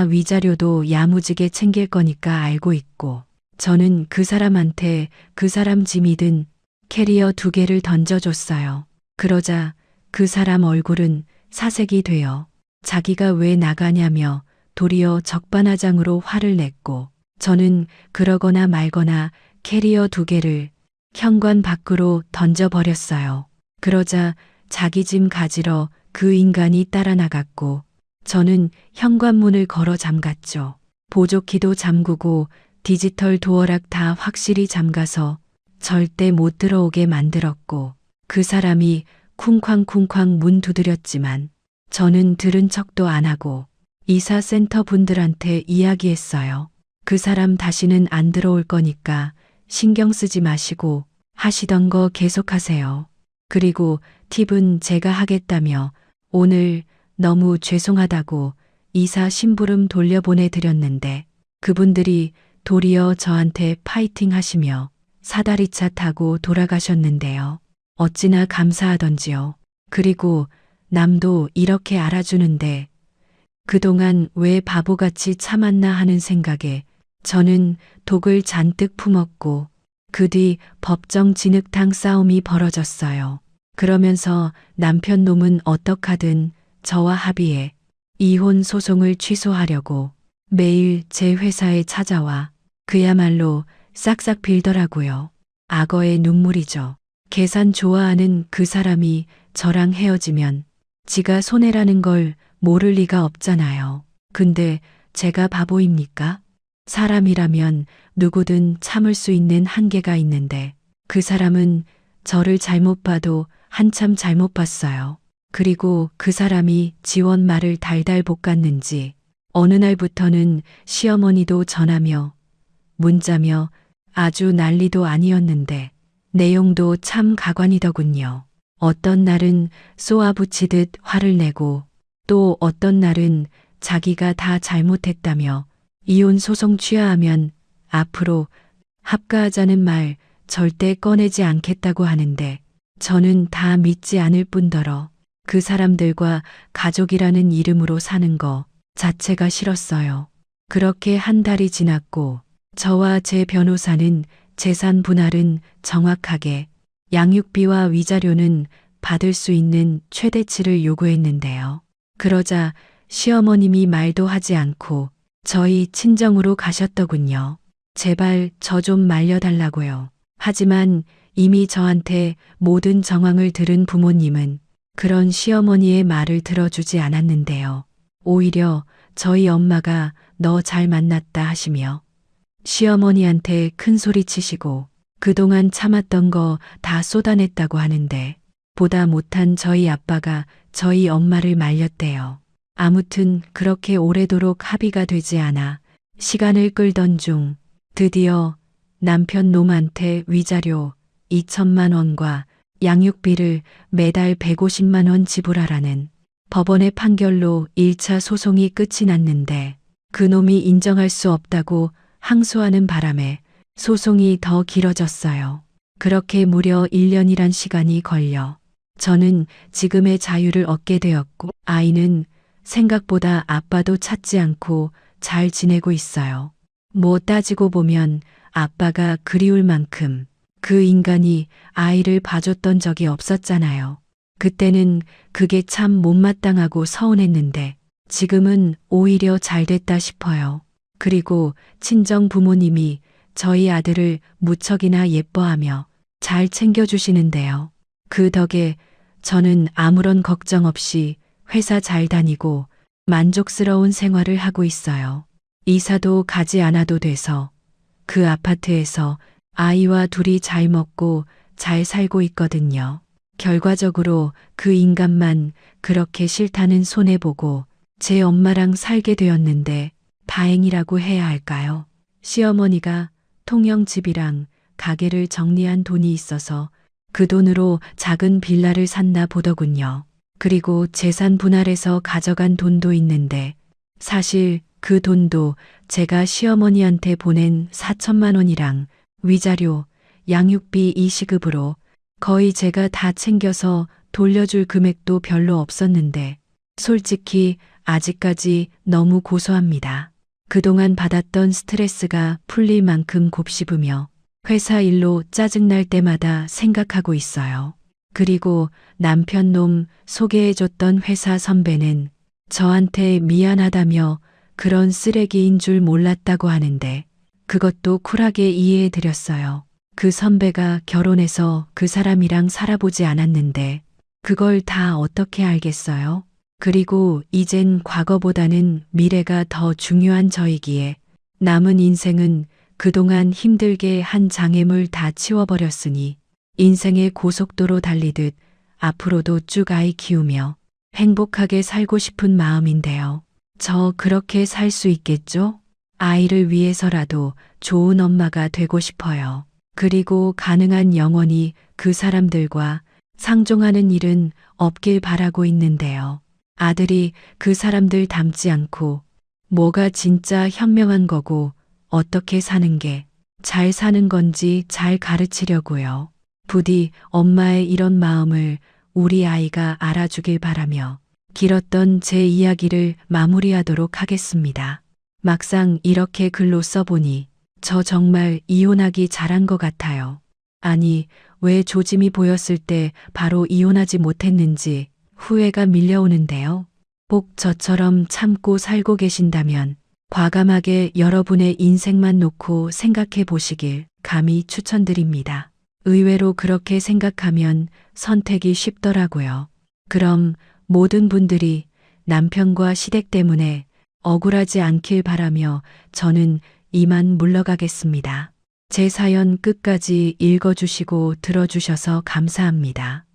A: 위자료도 야무지게 챙길 거니까 알고 있고. 저는 그 사람한테 그 사람 짐이든 캐리어 2개를 던져줬어요. 그러자 그 사람 얼굴은 사색이 되어 자기가 왜 나가냐며 도리어 적반하장으로 화를 냈고 저는 그러거나 말거나 캐리어 2개를 현관 밖으로 던져버렸어요. 그러자 자기 짐 가지러 그 인간이 따라 나갔고 저는 현관문을 걸어 잠갔죠. 보조키도 잠그고 디지털 도어락 다 확실히 잠가서 절대 못 들어오게 만들었고 그 사람이 쿵쾅쿵쾅 문 두드렸지만 저는 들은 척도 안 하고 이사센터 분들한테 이야기했어요. 그 사람 다시는 안 들어올 거니까 신경 쓰지 마시고 하시던 거 계속하세요. 그리고 팁은 제가 하겠다며 오늘 너무 죄송하다고 이사 심부름 돌려보내드렸는데 그분들이 도리어 저한테 파이팅 하시며 사다리차 타고 돌아가셨는데요. 어찌나 감사하던지요. 그리고 남도 이렇게 알아주는데 그동안 왜 바보같이 참았나 하는 생각에 저는 독을 잔뜩 품었고 그 뒤 법정 진흙탕 싸움이 벌어졌어요. 그러면서 남편 놈은 어떡하든 저와 합의해 이혼 소송을 취소하려고 매일 제 회사에 찾아와 그야말로 싹싹 빌더라고요. 악어의 눈물이죠. 계산 좋아하는 그 사람이 저랑 헤어지면 지가 손해라는 걸 모를 리가 없잖아요. 근데 제가 바보입니까? 사람이라면 누구든 참을 수 있는 한계가 있는데 그 사람은 저를 잘못 봐도 한참 잘못 봤어요. 그리고 그 사람이 지원 말을 달달 볶았는지 어느 날부터는 시어머니도 전하며 문자며 아주 난리도 아니었는데 내용도 참 가관이더군요. 어떤 날은 쏘아붙이듯 화를 내고 또 어떤 날은 자기가 다 잘못했다며 이혼 소송 취하하면 앞으로 합가하자는 말 절대 꺼내지 않겠다고 하는데 저는 다 믿지 않을 뿐더러 그 사람들과 가족이라는 이름으로 사는 거 자체가 싫었어요. 그렇게 한 달이 지났고 저와 제 변호사는 재산 분할은 정확하게 양육비와 위자료는 받을 수 있는 최대치를 요구했는데요. 그러자 시어머님이 말도 하지 않고 저희 친정으로 가셨더군요. 제발 저 좀 말려달라고요. 하지만 이미 저한테 모든 정황을 들은 부모님은 그런 시어머니의 말을 들어주지 않았는데요. 오히려 저희 엄마가 너 잘 만났다 하시며 시어머니한테 큰 소리 치시고 그동안 참았던 거 다 쏟아냈다고 하는데 보다 못한 저희 아빠가 저희 엄마를 말렸대요. 아무튼 그렇게 오래도록 합의가 되지 않아 시간을 끌던 중 드디어 남편 놈한테 위자료 2천만 원과 양육비를 매달 150만 원 지불하라는 법원의 판결로 1차 소송이 끝이 났는데 그놈이 인정할 수 없다고 항소하는 바람에 소송이 더 길어졌어요. 그렇게 무려 1년이란 시간이 걸려 저는 지금의 자유를 얻게 되었고 아이는 생각보다 아빠도 찾지 않고 잘 지내고 있어요. 뭐 따지고 보면 아빠가 그리울 만큼 그 인간이 아이를 봐줬던 적이 없었잖아요. 그때는 그게 참 못마땅하고 서운했는데 지금은 오히려 잘 됐다 싶어요. 그리고 친정 부모님이 저희 아들을 무척이나 예뻐하며 잘 챙겨주시는데요. 그 덕에 저는 아무런 걱정 없이 회사 잘 다니고 만족스러운 생활을 하고 있어요. 이사도 가지 않아도 돼서 그 아파트에서 아이와 둘이 잘 먹고 잘 살고 있거든요. 결과적으로 그 인간만 그렇게 싫다는 손해보고 제 엄마랑 살게 되었는데 다행이라고 해야 할까요? 시어머니가 통영집이랑 가게를 정리한 돈이 있어서 그 돈으로 작은 빌라를 샀나 보더군요. 그리고 재산 분할해서 가져간 돈도 있는데 사실 그 돈도 제가 시어머니한테 보낸 4천만 원이랑 위자료, 양육비 이 시급으로 거의 제가 다 챙겨서 돌려줄 금액도 별로 없었는데 솔직히 아직까지 너무 고소합니다. 그동안 받았던 스트레스가 풀릴 만큼 곱씹으며 회사 일로 짜증날 때마다 생각하고 있어요. 그리고 남편 놈 소개해줬던 회사 선배는 저한테 미안하다며 그런 쓰레기인 줄 몰랐다고 하는데 그것도 쿨하게 이해해드렸어요. 그 선배가 결혼해서 그 사람이랑 살아보지 않았는데 그걸 다 어떻게 알겠어요? 그리고 이젠 과거보다는 미래가 더 중요한 저이기에 남은 인생은 그동안 힘들게 한 장애물 다 치워버렸으니 인생의 고속도로 달리듯 앞으로도 쭉 아이 키우며 행복하게 살고 싶은 마음인데요. 저 그렇게 살 수 있겠죠? 아이를 위해서라도 좋은 엄마가 되고 싶어요. 그리고 가능한 영원히 그 사람들과 상종하는 일은 없길 바라고 있는데요. 아들이 그 사람들 닮지 않고 뭐가 진짜 현명한 거고 어떻게 사는 게 잘 사는 건지 잘 가르치려고요. 부디 엄마의 이런 마음을 우리 아이가 알아주길 바라며 길었던 제 이야기를 마무리하도록 하겠습니다. 막상 이렇게 글로 써보니 저 정말 이혼하기 잘한 것 같아요. 아니, 왜 조짐이 보였을 때 바로 이혼하지 못했는지 후회가 밀려오는데요. 꼭 저처럼 참고 살고 계신다면 과감하게 여러분의 인생만 놓고 생각해 보시길 감히 추천드립니다. 의외로 그렇게 생각하면 선택이 쉽더라고요. 그럼 모든 분들이 남편과 시댁 때문에 억울하지 않길 바라며 저는 이만 물러가겠습니다. 제 사연 끝까지 읽어주시고 들어주셔서 감사합니다.